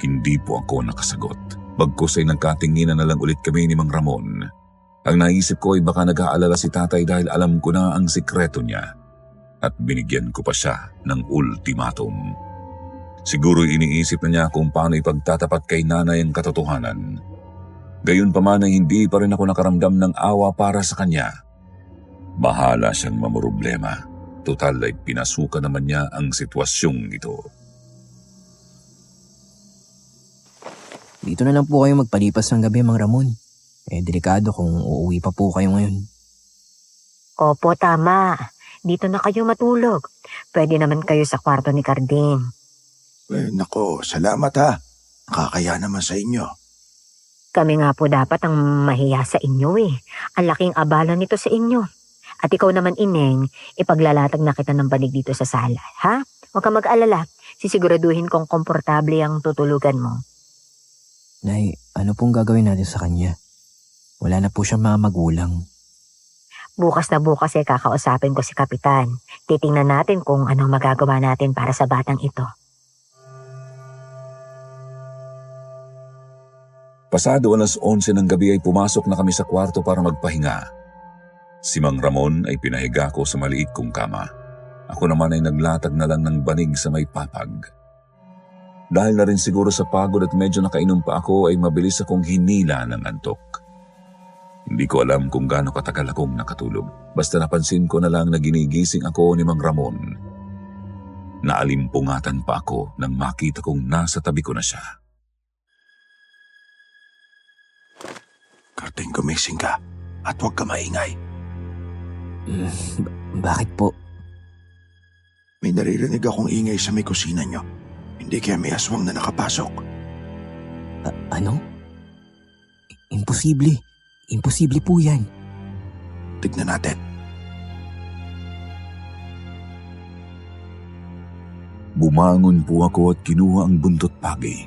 Hindi po ako nakasagot. Bagkus ay nagkatinginan na lang ulit kami ni Mang Ramon. Ang naisip ko ay baka nag-aalala si tatay dahil alam ko na ang sikreto niya. At binigyan ko pa siya ng ultimatum. Siguro iniisip na niya kung paano ipagtatapat kay nanay ang katotohanan. Gayunpaman ay hindi pa rin ako nakaramdam ng awa para sa kanya. Bahala siyang mamroblema. Total ay pinasukan naman niya ang sitwasyong ito. Dito na lang po kayo magpalipas ng gabi, Mang Ramon. Delikado kung uuwi pa po kayo ngayon. Opo, tama. Dito na kayo matulog. Pwede naman kayo sa kwarto ni Karding. Nako, salamat ha. Nakakaya naman sa inyo. Kami nga po dapat ang mahiya sa inyo eh. Ang laking abala nito sa inyo. At ikaw naman, Ineng, ipaglalatag na kita ng banig dito sa sala, ha? Huwag kang mag-alala. Sisiguraduhin kong komportable ang tutulugan mo. Nay, ano pong gagawin natin sa kanya? Wala na po siyang mga magulang. Bukas na bukas kakausapin ko si Kapitan. Titingnan natin kung anong magagawa natin para sa batang ito. Pasado alas 11 ng gabi ay pumasok na kami sa kwarto para magpahinga. Si Mang Ramon ay pinahiga ko sa maliit kong kama. Ako naman ay naglatag na lang ng banig sa may papag. Dahil na rin siguro sa pagod at medyo nakainom pa ako ay mabilis akong hinila ng antok. Hindi ko alam kung gaano katagal akong nakatulog. Basta napansin ko na lang na ginigising ako ni Mang Ramon. Naalimpungatan pa ako nang makita kong nasa tabi ko na siya. Karding, gumising ka at huwag ka maingay. Bakit po? May naririnig akong ingay sa may kusina nyo. Hindi kaya may aswang na nakapasok. Ano? Imposible. Imposible po yan. Tignan natin. Bumangon po ako at kinuha ang buntot pagi.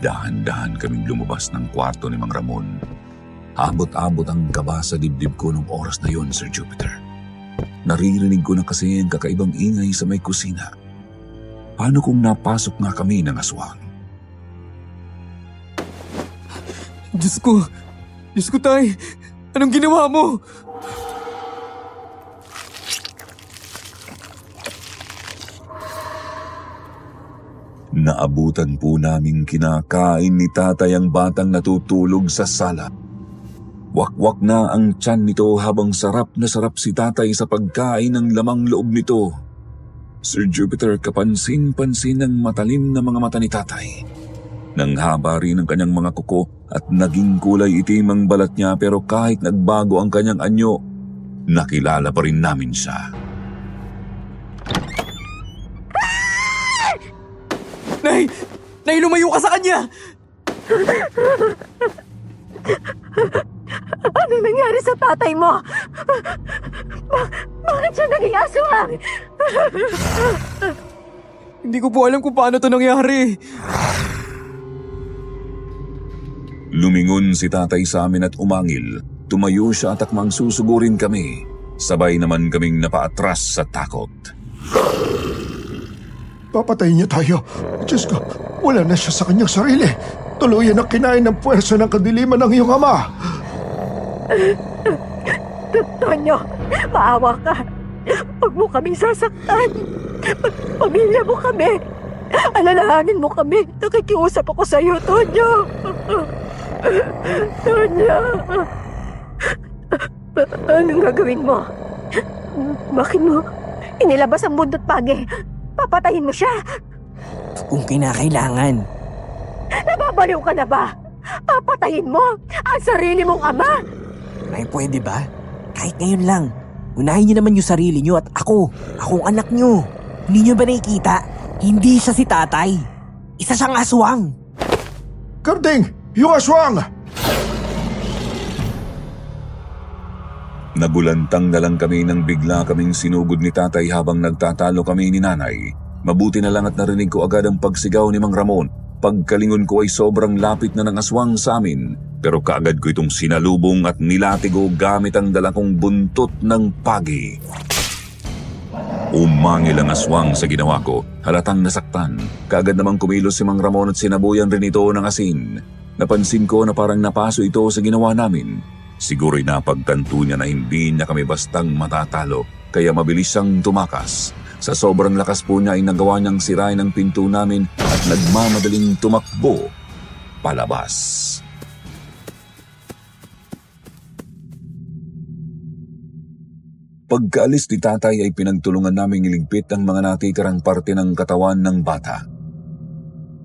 Dahan-dahan kaming lumabas ng kwarto ni Mang Ramon. Abot-abot ang kaba sa dibdib ko nung oras na yon, Sir Jupiter. Naririnig ko na kasi ang kakaibang ingay sa may kusina. Paano kung napasok nga kami ng aswang? Diyos ko, tay, anong ginawa mo? Naabutan po naming kinakain ni tatay ang batang natutulog sa sala. Wakwak na ang tiyan nito habang sarap na sarap si tatay sa pagkain ng lamang loob nito. Sir Jupiter, kapansin-pansin ang matalim na mga mata ni tatay. Nang haba rin ang kanyang mga kuko at naging kulay itim ang balat niya, pero kahit nagbago ang kanyang anyo, nakilala pa rin namin siya. Nay! Nay, lumayo ka sa kanya! Ano nangyari sa tatay mo? Bakit siya naging aswang? Hindi ko po alam kung paano to nangyari. Lumingon si tatay sa amin at umangil. Tumayo siya at akmang susugurin kami. Sabay naman kaming napaatras sa takot. Papatayin niya tayo. Diyos ko, wala na siya sa kanyang sarili. Tuluyan na kinain ng puwersa ng kadiliman ng iyong ama. Tonyo, maawa ka. Huwag mo kami sasaktan. Pamilya mo kami. Alalahanin mo kami. Nakikiusap ako sa iyo, Tonyo. Tonyo. Anong gagawin mo? Bakit mo inilabas ang bundot pagi? Papatayin mo siya? Kung kinakailangan. Nababaliw ka na ba? Papatayin mo ang sarili mong ama? Ay, pwede ba? Kahit ngayon lang. Unahin niyo naman yung sarili niyo at ako. Akong anak niyo. Hindi niyo ba nakikita? Hindi siya si tatay. Isa siyang aswang. Karding! Yung aswang! Nagulantang na lang kami nang bigla kaming sinugod ni tatay habang nagtatalo kami ni nanay. Mabuti na lang at narinig ko agad ang pagsigaw ni Mang Ramon. Pagkalingon ko ay sobrang lapit na ng aswang sa amin, pero kaagad ko itong sinalubong at nilatigo gamit ang dala kong buntot ng pagi. Umangil ang aswang sa ginawa ko, halatang nasaktan. Kaagad namang kumilos si Mang Ramon at sinabuyan rin ito ng asin. Napansin ko na parang napaso ito sa ginawa namin. Siguro'y napagtanto niya na hindi niya kami bastang matatalo, kaya mabilis siyang tumakas. Sa sobrang lakas po niya ay nagawa niyang sirain ang pinto namin at nagmamadaling tumakbo palabas. Pagkaalis ni tatay ay pinagtulungan naming iligpit ang mga natitirang parte ng katawan ng bata.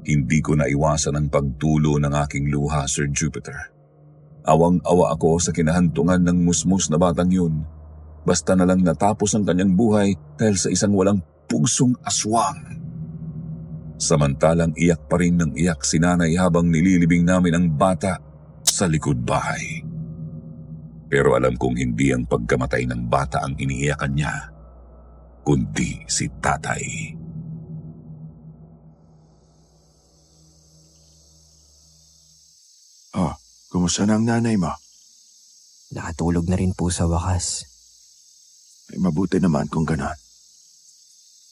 Hindi ko naiwasan ang pagtulo ng aking luha, Sir Jupiter. Awang-awa ako sa kinahantungan ng musmus na batang yun. Basta na lang natapos ang kanyang buhay dahil sa isang walang pusong aswang. Samantalang iyak pa rin ng iyak si nanay habang nililibing namin ang bata sa likod bahay. Pero alam kong hindi ang pagkamatay ng bata ang iniiyakan niya, kundi si tatay. Oh, kumusta na ang nanay mo? Nakatulog na rin po sa wakas. Ay, mabuti naman kung ganon.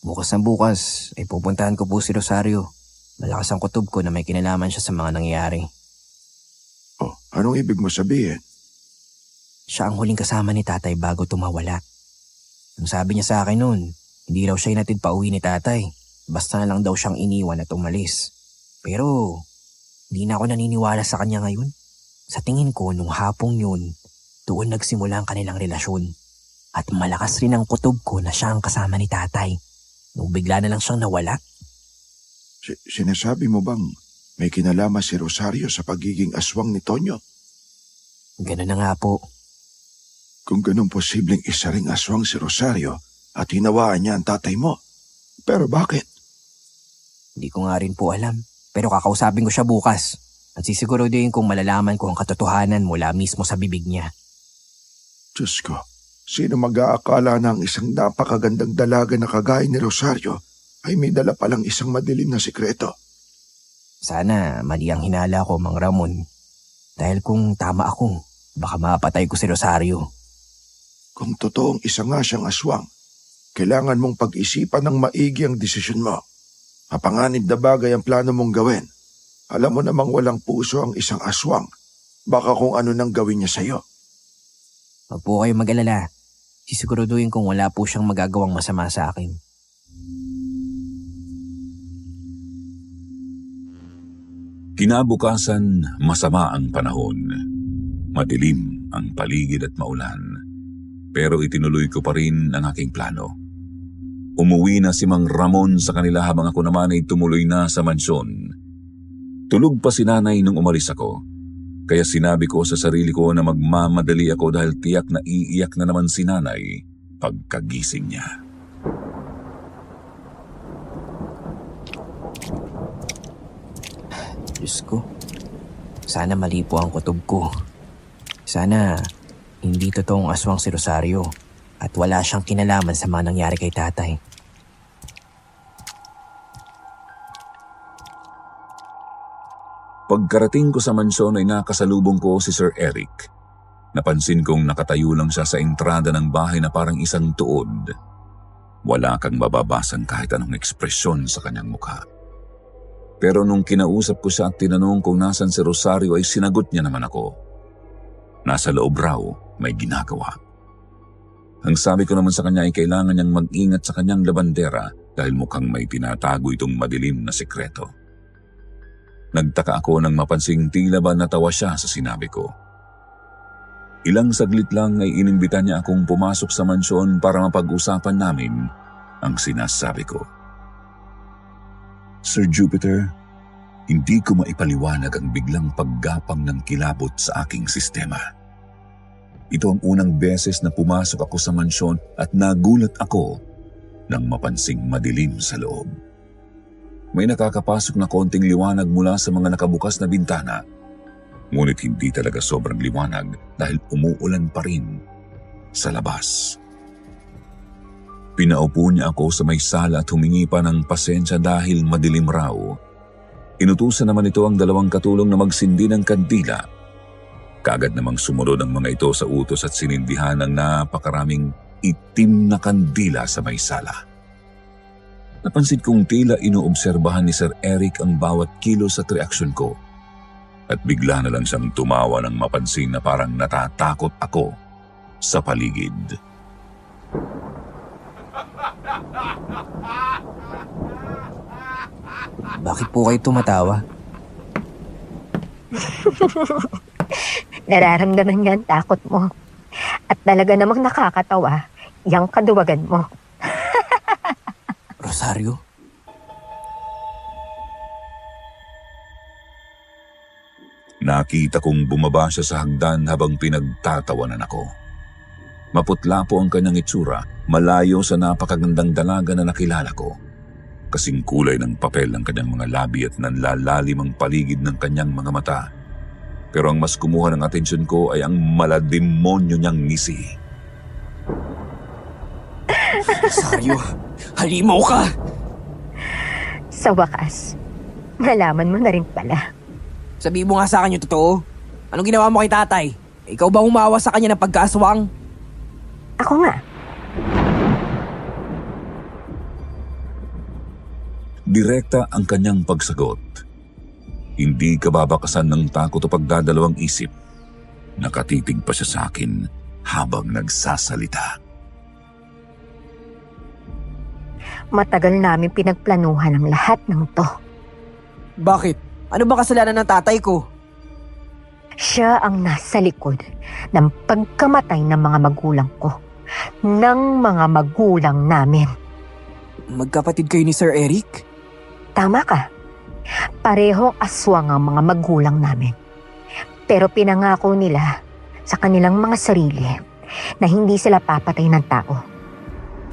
Bukas na bukas ay pupuntahan ko po si Rosario. Malakas ang kutob ko na may kinalaman siya sa mga nangyayari. Oh, anong ibig mo sabihin? Siya ang huling kasama ni tatay bago tumawala. Ang sabi niya sa akin noon, hindi raw siya inatid pa uwi ni tatay. Basta na lang daw siyang iniwan at umalis. Pero hindi na ako naniniwala sa kanya ngayon. Sa tingin ko nung hapong yun, doon nagsimula ang kanilang relasyon. At malakas rin ang kutob ko na siya ang kasama ni tatay. Nung bigla na lang siyang nawala. Sinasabi mo bang may kinalaman si Rosario sa pagiging aswang ni Tonyo? Ganun na nga po. Kung ganun posibleng isa ring aswang si Rosario at hinawaan niya ang tatay mo. Pero bakit? Hindi ko nga rin po alam. Pero kakausapin ko siya bukas. At sisiguraduhin kong malalaman ko ang katotohanan mula mismo sa bibig niya. Diyos ko. Sino mag-aakala na ang isang napakagandang dalaga na kagaya ni Rosario ay may dala palang isang madilim na sikreto? Sana mali ang hinala ko, Mang Ramon. Dahil kung tama ako, baka mapatay ko si Rosario. Kung totoong isa nga siyang aswang, kailangan mong pag-isipan ng maigi ang desisyon mo. Mapanganib na bagay ang plano mong gawin. Alam mo namang walang puso ang isang aswang. Baka kung ano nang gawin niya sa'yo. Huwag po kayo mag-alala. Sisiguraduhin kong wala po siyang magagawang masama sa akin. Kinabukasan, masama ang panahon. Madilim ang paligid at maulan. Pero itinuloy ko pa rin ang aking plano. Umuwi na si Mang Ramon sa kanila habang ako naman ay tumuloy na sa mansyon. Tulog pa si nanay nung umalis ako. Kaya sinabi ko sa sarili ko na magmamadali ako dahil tiyak na iiyak na naman si nanay pagkagising niya. Diyos ko, sana mali po ang kutob ko. Sana hindi totoong aswang si Rosario at wala siyang kinalaman sa mga nangyari kay tatay. Pagkarating ko sa mansyon ay nakasalubong ko si Sir Eric. Napansin kong nakatayo lang siya sa entrada ng bahay na parang isang tuod. Wala kang mababasang kahit anong ekspresyon sa kanyang mukha. Pero nung kinausap ko siya at tinanong kung nasan si Rosario ay sinagot niya naman ako. Nasa loob raw, may ginagawa. Ang sabi ko naman sa kanya ay kailangan niyang mag-ingat sa kanyang labandera dahil mukhang may tinatago itong madilim na sekreto. Nagtaka ako nang mapansing tila ba natawa siya sa sinabi ko. Ilang saglit lang ay inimbita niya akong pumasok sa mansyon para mapag-usapan namin ang sinasabi ko. Sir Jupiter, hindi ko maipaliwanag ang biglang paggapang ng kilabot sa aking sistema. Ito ang unang beses na pumasok ako sa mansyon at nagulat ako nang mapansing madilim sa loob. May nakakapasok na konting liwanag mula sa mga nakabukas na bintana. Ngunit hindi talaga sobrang liwanag dahil umuulan pa rin sa labas. Pinaupo niya ako sa may sala at humingi pa ng pasensya dahil madilim raw. Inutusan naman ito ang dalawang katulong na magsindi ng kandila. Kaagad namang sumunod ang mga ito sa utos at sinindihan ng napakaraming itim na kandila sa may sala. Napansin kong tila inoobserbahan ni Sir Eric ang bawat kilos at reaksyon ko. At bigla na lang siyang tumawa nang mapansin na parang natatakot ako sa paligid. Bakit po kayo tumatawa? Nararamdaman niya ang takot mo. At talaga namang nakakatawa yung kaduwagan mo. Rosario? Nakita kong bumaba siya sa hagdan habang pinagtatawanan ako. Maputla po ang kanyang itsura, malayo sa napakagandang dalaga na nakilala ko. Kasing kulay ng papel ang kanyang mga labi at nanlalalim ang paligid ng kanyang mga mata. Pero ang mas kumuha ng atensyon ko ay ang malademonyo niyang ngisi. Rosario, halimaw ka! Sa wakas, nalaman mo na rin pala. Sabi mo nga sa akin yung totoo. Anong ginawa mo kay tatay? Ikaw ba humawa sa kanya ng pagkaaswang? Ako nga. Direkta ang kanyang pagsagot. Hindi kababakasan ng takot o pagdadalawang isip. Nakatitig pa siya sa akin habang nagsasalita. Matagal namin pinagplanuhan ang lahat ng to. Bakit? Ano ba kasalanan ng tatay ko? Siya ang nasa likod ng pagkamatay ng mga magulang ko. Ng mga magulang namin. Magkapatid kayo ni Sir Eric? Tama ka. Parehong aswang ang mga magulang namin. Pero pinangako nila sa kanilang mga sarili na hindi sila papatay ng tao.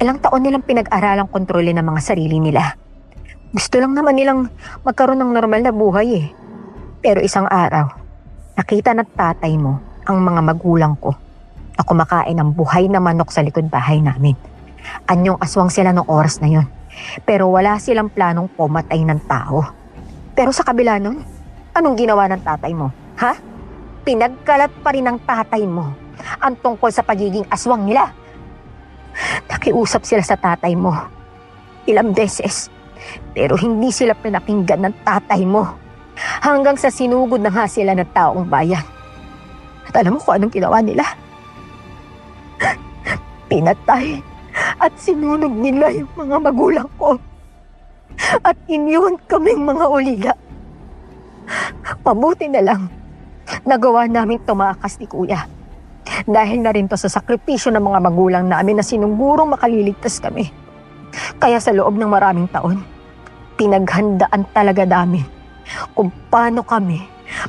Ilang taon nilang pinag-aralang kontrolin ng mga sarili nila. Gusto lang naman nilang magkaroon ng normal na buhay eh. Pero isang araw, nakita ng tatay mo ang mga magulang ko na kumakain ng buhay na manok sa likod bahay namin. Anyong aswang sila ng oras na yon. Pero wala silang planong pumatay ng tao. Pero sa kabila nun, anong ginawa ng tatay mo? Ha? Pinagkalat pa rin ng tatay mo ang tungkol sa pagiging aswang nila. Nakiusap sila sa tatay mo ilang beses, pero hindi sila pinakinggan ng tatay mo. Hanggang sa sinugod na nga sila ng taong bayan. At alam mo kung anong ginawa nila? Pinatay at sinunog nila yung mga magulang ko. At iniwan kaming mga ulila. Mabuti na lang, nagawa namin tumakas ni Kuya. Dahil na rin to sa sakripisyo ng mga magulang namin na sinugurong makaliligtas kami. Kaya sa loob ng maraming taon, pinaghandaan talaga namin kung paano kami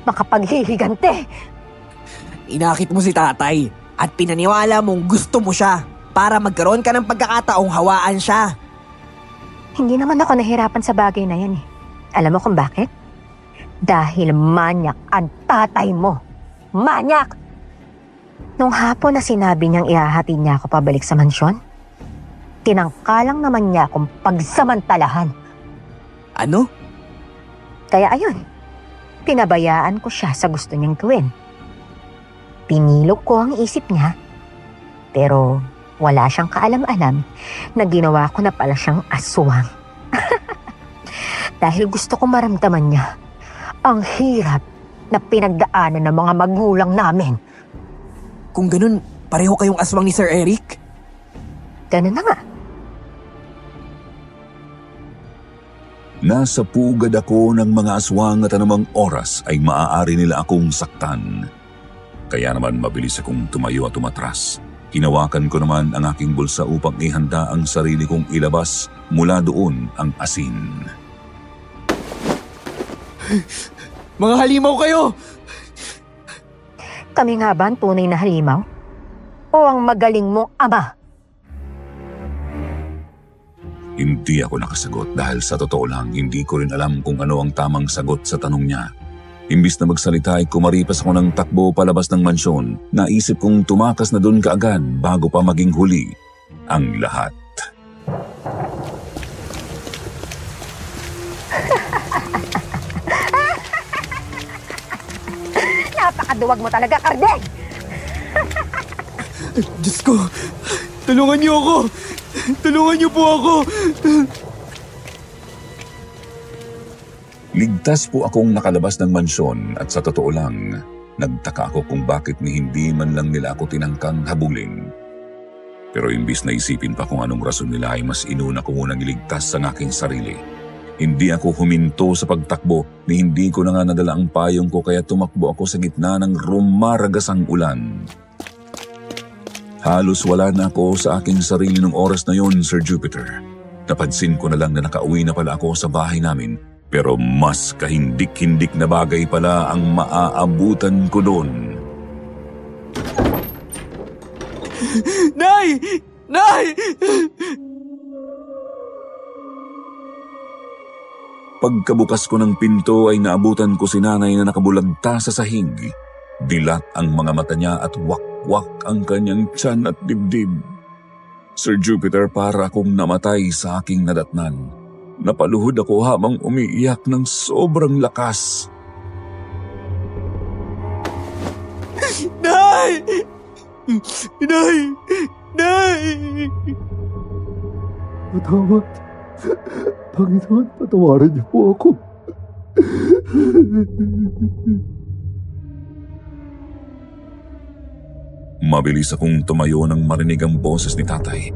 makapaghihigante. Inakit mo si tatay at pinaniwala mong gusto mo siya para magkaroon ka ng pagkakataong hawaan siya. Hindi naman ako nahirapan sa bagay na yan eh. Alam mo kung bakit? Dahil manyak ang tatay mo. Manyak! Nung hapon na sinabi niyang ihahatid niya ako pabalik sa mansyon, tinangkalang naman niya akong pagsamantalahan. Ano? Kaya ayun, pinabayaan ko siya sa gusto niyang gawin. Pinilog ko ang isip niya, pero wala siyang kaalam-alam na ginawa ko na pala siyang aswang. Dahil gusto ko maramdaman niya ang hirap na pinagdaanan ng mga magulang namin. Kung ganun, pareho kayong aswang ni Sir Eric? Ganun na nga. Nasa pugad ako ng mga aswang at anumang oras ay maaari nila akong saktan. Kaya naman mabilis akong tumayo at umatras. Hinawakan ko naman ang aking bulsa upang ihanda ang sarili kong ilabas mula doon ang asin. Mga halimaw kayo! Kami nga ba ang tunay na halimaw? O ang magaling mong ama? Hindi ako nakasagot dahil sa totoo lang hindi ko rin alam kung ano ang tamang sagot sa tanong niya. Imbis na magsalita ay kumaripas ako ng takbo palabas ng mansyon. Naisip kong tumakas na doon kaagad bago pa maging huli ang lahat. Napakaduwag mo talaga, Kardeng! Diyos ko! Tulungan niyo ako! Tulungan niyo po ako! Ligtas po akong nakalabas ng mansyon at sa totoo lang, nagtaka ako kung bakit ni hindi man lang nila ako tinangkang habulin. Pero imbis na isipin pa kung anong rason nila ay mas inuna ko munang iligtas ang aking sarili. Hindi ako huminto sa pagtakbo ni hindi ko na nga nadala ang payong ko kaya tumakbo ako sa gitna ng rumaragasang ulan. Halos wala na ako sa aking sarili ng oras na yon, Sir Jupiter. Napansin ko na lang na nakauwi na pala ako sa bahay namin, pero mas kahindik-hindik na bagay pala ang maaabutan ko doon. Nay! Nay! Pagkabukas ko ng pinto ay naabutan ko si nanay na nakabulagta sa sahig. Dilat ang mga mata niya at wakwak ang kanyang tiyan at dibdib. Sir Jupiter, para akong namatay sa aking nadatnan. Napaluhod ako habang umiiyak ng sobrang lakas. Nay! Nay! Nay! Patawad. Panginoon, patawarin niyo po ako. Mabilis akong tumayo nang marinig ang boses ni tatay.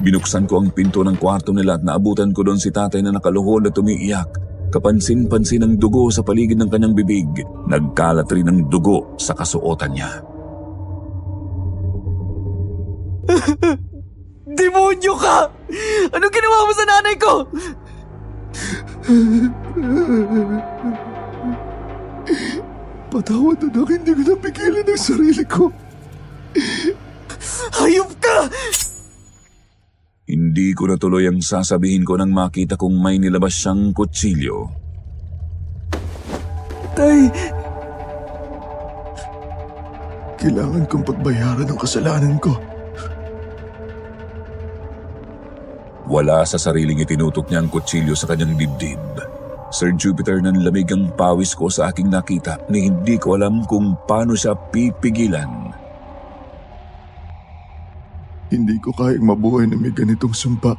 Binuksan ko ang pinto ng kwarto nila at naabutan ko doon si tatay na nakaluhod at umiiyak. Kapansin-pansin ang dugo sa paligid ng kanyang bibig. Nagkalat rin ang dugo sa kasuotan niya. Demonyo ka! Anong ginawa mo sa nanay ko? Patawad na hindi ko napigilan ang sarili ko. Hayop ka! Hindi ko natuloy ang sasabihin ko nang makita kong may nilabas siyang kutsilyo. Tay! Kailangan kong pagbayaran ang kasalanan ko. Wala sa sariling itinutok niya ang kutsilyo sa kanyang dibdib. Sir Jupiter, nanlamig ang pawis ko sa aking nakita ni hindi ko alam kung paano siya pipigilan. Hindi ko kayang mabuhay na may ganitong sumpa.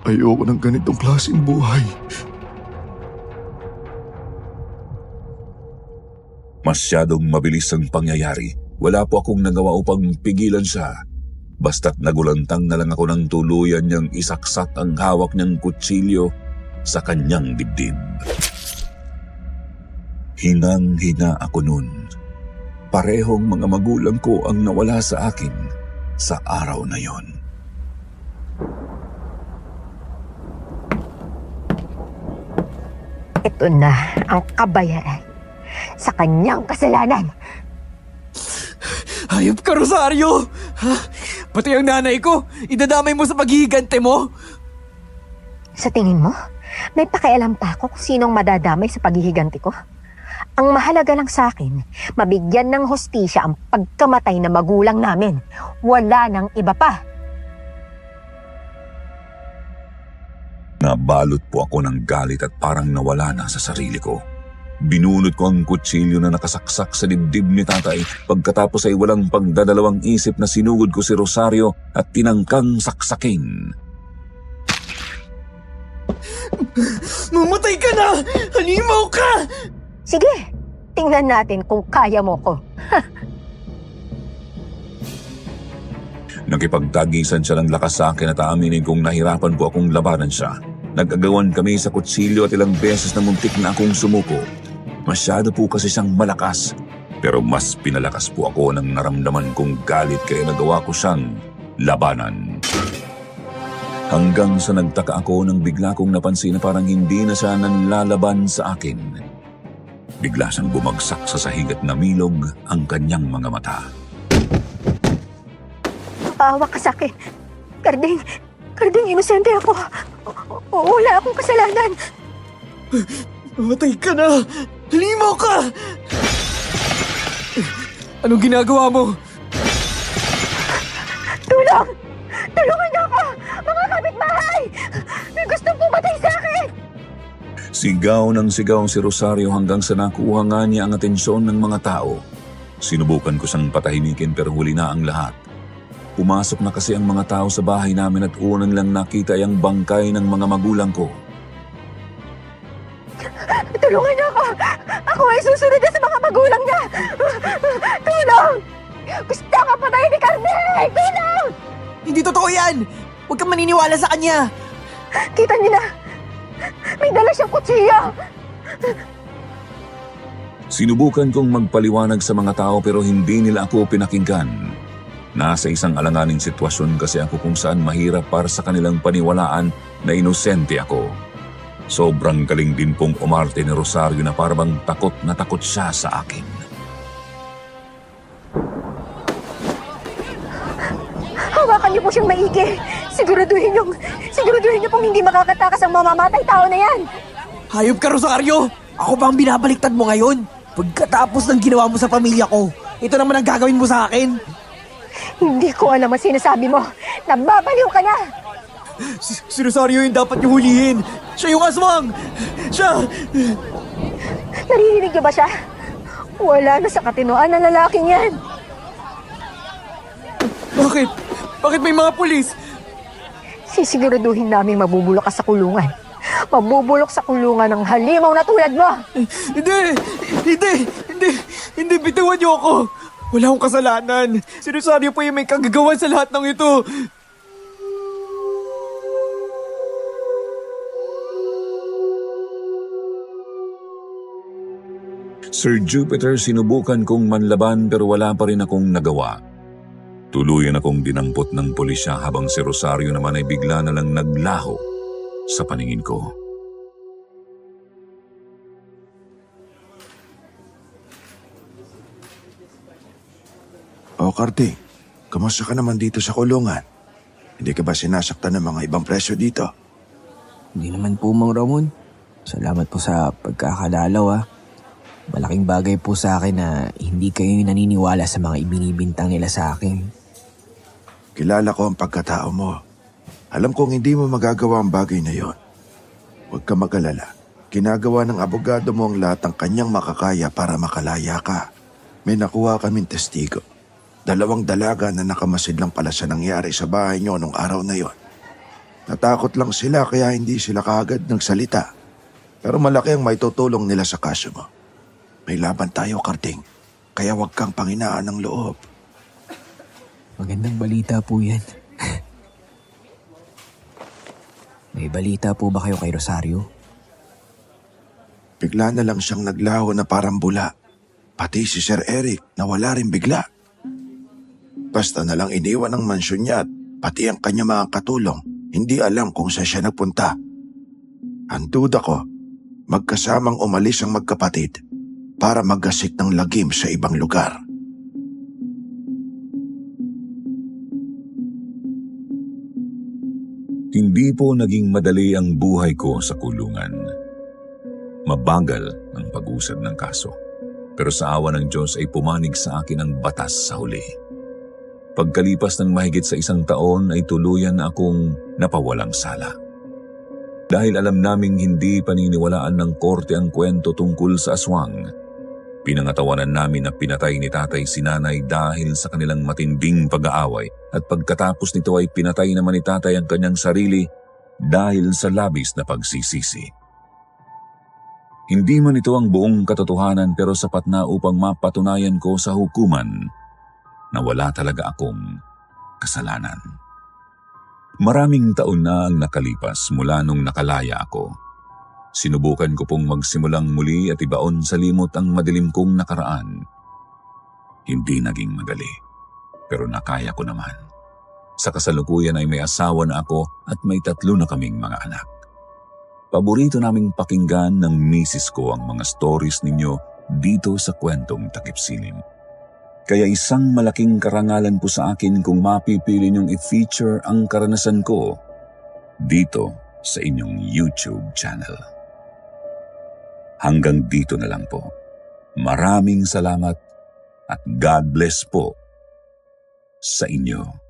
Ayoko ng ganitong klaseng buhay. Masyadong mabilis ang pangyayari. Wala po akong nagawa upang pigilan siya. Basta't nagulantang na lang ako ng tuluyan niyang isaksak ang hawak niyang kutsilyo sa kanyang dibdib. Hinang-hina ako nun. Parehong mga magulang ko ang nawala sa akin sa araw na yon. Ito na ang kabayaran sa kanyang kasalanan. Hayop ka, Rosario! Ha? Pati ang nanay ko, idadamay mo sa paghihigante mo? Sa tingin mo, may pakialam pa ako kung sinong madadamay sa paghihiganti ko? Ang mahalaga lang sa akin, mabigyan ng hustisya ang pagkamatay na magulang namin. Wala nang iba pa. Nabalot po ako ng galit at parang nawala na sa sarili ko. Binunot ko ang kutsilyo na nakasaksak sa dibdib ni tatay. Pagkatapos ay walang pagdadalawang isip na sinugod ko si Rosario at tinangkang saksakin. Mamatay ka na! Halimaw ka! Sige, tingnan natin kung kaya mo ko. Nakipagtagisan siya ng lakas sa akin at aaminin kong nahirapan po akong labanan siya. Nag-agawan kami sa kutsilyo at ilang beses na muntik na akong sumuko. Masyado po kasi siyang malakas. Pero mas pinalakas po ako nang naramdaman kong galit kaya nagawa ko siyang labanan. Hanggang sa nagtaka ako nang bigla kong napansin na parang hindi na siya nanlalaban sa akin. Bigla siyang bumagsak sa sahig at namilog ang kanyang mga mata. Paawa ka sa akin. Karding, inosente ako. Wala akong kasalanan. Mamatay ka na! Halimaw ka! Anong ginagawa mo? Tulong! Tulungan niyo ako! Mga kapitbahay! May gustong pumatay sa akin! Sigaw ng sigaw si Rosario hanggang sa nakuha nga niya ang atensyon ng mga tao. Sinubukan ko siyang patahimikin pero huli na ang lahat. Pumasok na kasi ang mga tao sa bahay namin at unang lang nakita ay ang bangkay ng mga magulang ko. Tulungan niyo ako! Ako ay susunod na sa mga magulang niya! Tulong! Gusto ka patayin ni Carmen! Tulong! Hindi totoo yan! Huwag kang maniniwala sa kanya! Kita niyo na! May dala siyang kutsilyo! Sinubukan kong magpaliwanag sa mga tao pero hindi nila ako pinakinggan. Nasa isang alanganing sitwasyon kasi ako kung saan mahirap para sa kanilang paniwalaan na inosente ako. Sobrang galing din pong umarte ni Rosario na parang takot na takot siya sa akin. Hawakan niyo po siyang maigi. Siguraduhin niyo pong hindi makakatakas ang mamamatay tao na yan. Hayop ka, Rosario! Ako ba ang binabaliktad mo ngayon? Pagkatapos ng ginawa mo sa pamilya ko, ito naman ang gagawin mo sa akin. Hindi ko alam ang sinasabi mo. Nababaliw ka na. Si Rosario yung dapat niyo hulihin. Siya yung aswang! Siya! Naririnig niyo ba siya? Wala na sa katinoan ng lalaking yan. Bakit? Bakit may mga pulis? Sisiguraduhin namin mabubulok ka sa kulungan. Mabubulok sa kulungan ng halimaw na tulad mo. Hindi, bitawan niyo ako. Wala akong kasalanan. Si Rosario po yung may kagagawan sa lahat ng ito. Sir Jupiter, sinubukan kong manlaban pero wala pa rin akong nagawa. Tuluyan akong dinampot ng pulisya habang si Rosario naman ay bigla na lang naglaho sa paningin ko. O Karding, kamusta ka naman dito sa kulungan? Hindi ka ba sinasaktan ng mga ibang preso dito? Hindi naman po, Mang Ramon. Salamat po sa pagkakalalaw Malaking bagay po sa akin na hindi kayo naniniwala sa mga ibinibintang nila sa akin. Kilala ko ang pagkatao mo. Alam kong hindi mo magagawa ang bagay na yon. Huwag ka mag-alala. Ginagawa ng abogado mo ang lahat ng kanyang makakaya para makalaya ka. May nakuha kaming testigo. 2 dalaga na nakamasid lang pala sa nangyari sa bahay niyo nung araw na yon. Natakot lang sila kaya hindi sila kaagad nagsalita. Pero malaki ang maitutulong nila sa kaso mo. May laban tayo, Karding. Kaya huwag kang panghinaan ng loob. Magandang balita po yan. May balita po ba kayo kay Rosario? Bigla na lang siyang naglaho na parang bula. Pati si Sir Eric nawala rin bigla. Basta na lang iniwan ang mansyon niya at pati ang kanya mga katulong. Hindi alam kung saan siya nagpunta. Ang duda ko, magkasamang umalis ang magkapatid para maggasik ng lagim sa ibang lugar. Hindi po naging madali ang buhay ko sa kulungan. Mabagal ang pag-usad ng kaso. Pero sa awa ng Diyos ay pumanig sa akin ang batas sa huli. Pagkalipas ng mahigit sa 1 taon ay tuluyan na akong napawalang sala. Dahil alam naming hindi paniniwalaan ng korte ang kwento tungkol sa aswang, pinangatawanan namin na pinatay ni tatay si nanay dahil sa kanilang matinding pag-aaway at pagkatapos nito ay pinatay naman ni tatay ang kanyang sarili dahil sa labis na pagsisisi. Hindi man ito ang buong katotohanan pero sapat na upang mapatunayan ko sa hukuman na wala talaga akong kasalanan. Maraming taon na ang nakalipas mula nung nakalaya ako. Sinubukan ko pong magsimulang muli at ibaon sa limot ang madilim kong nakaraan. Hindi naging madali, pero nakaya ko naman. Sa kasalukuyan ay may asawa na ako at may 3 na kaming mga anak. Paborito naming pakinggan ng misis ko ang mga stories ninyo dito sa Kwentong Takip Silim. Kaya isang malaking karangalan po sa akin kung mapipili niyong i-feature ang karanasan ko dito sa inyong YouTube channel. Hanggang dito na lang po. Maraming salamat at God bless po sa inyo.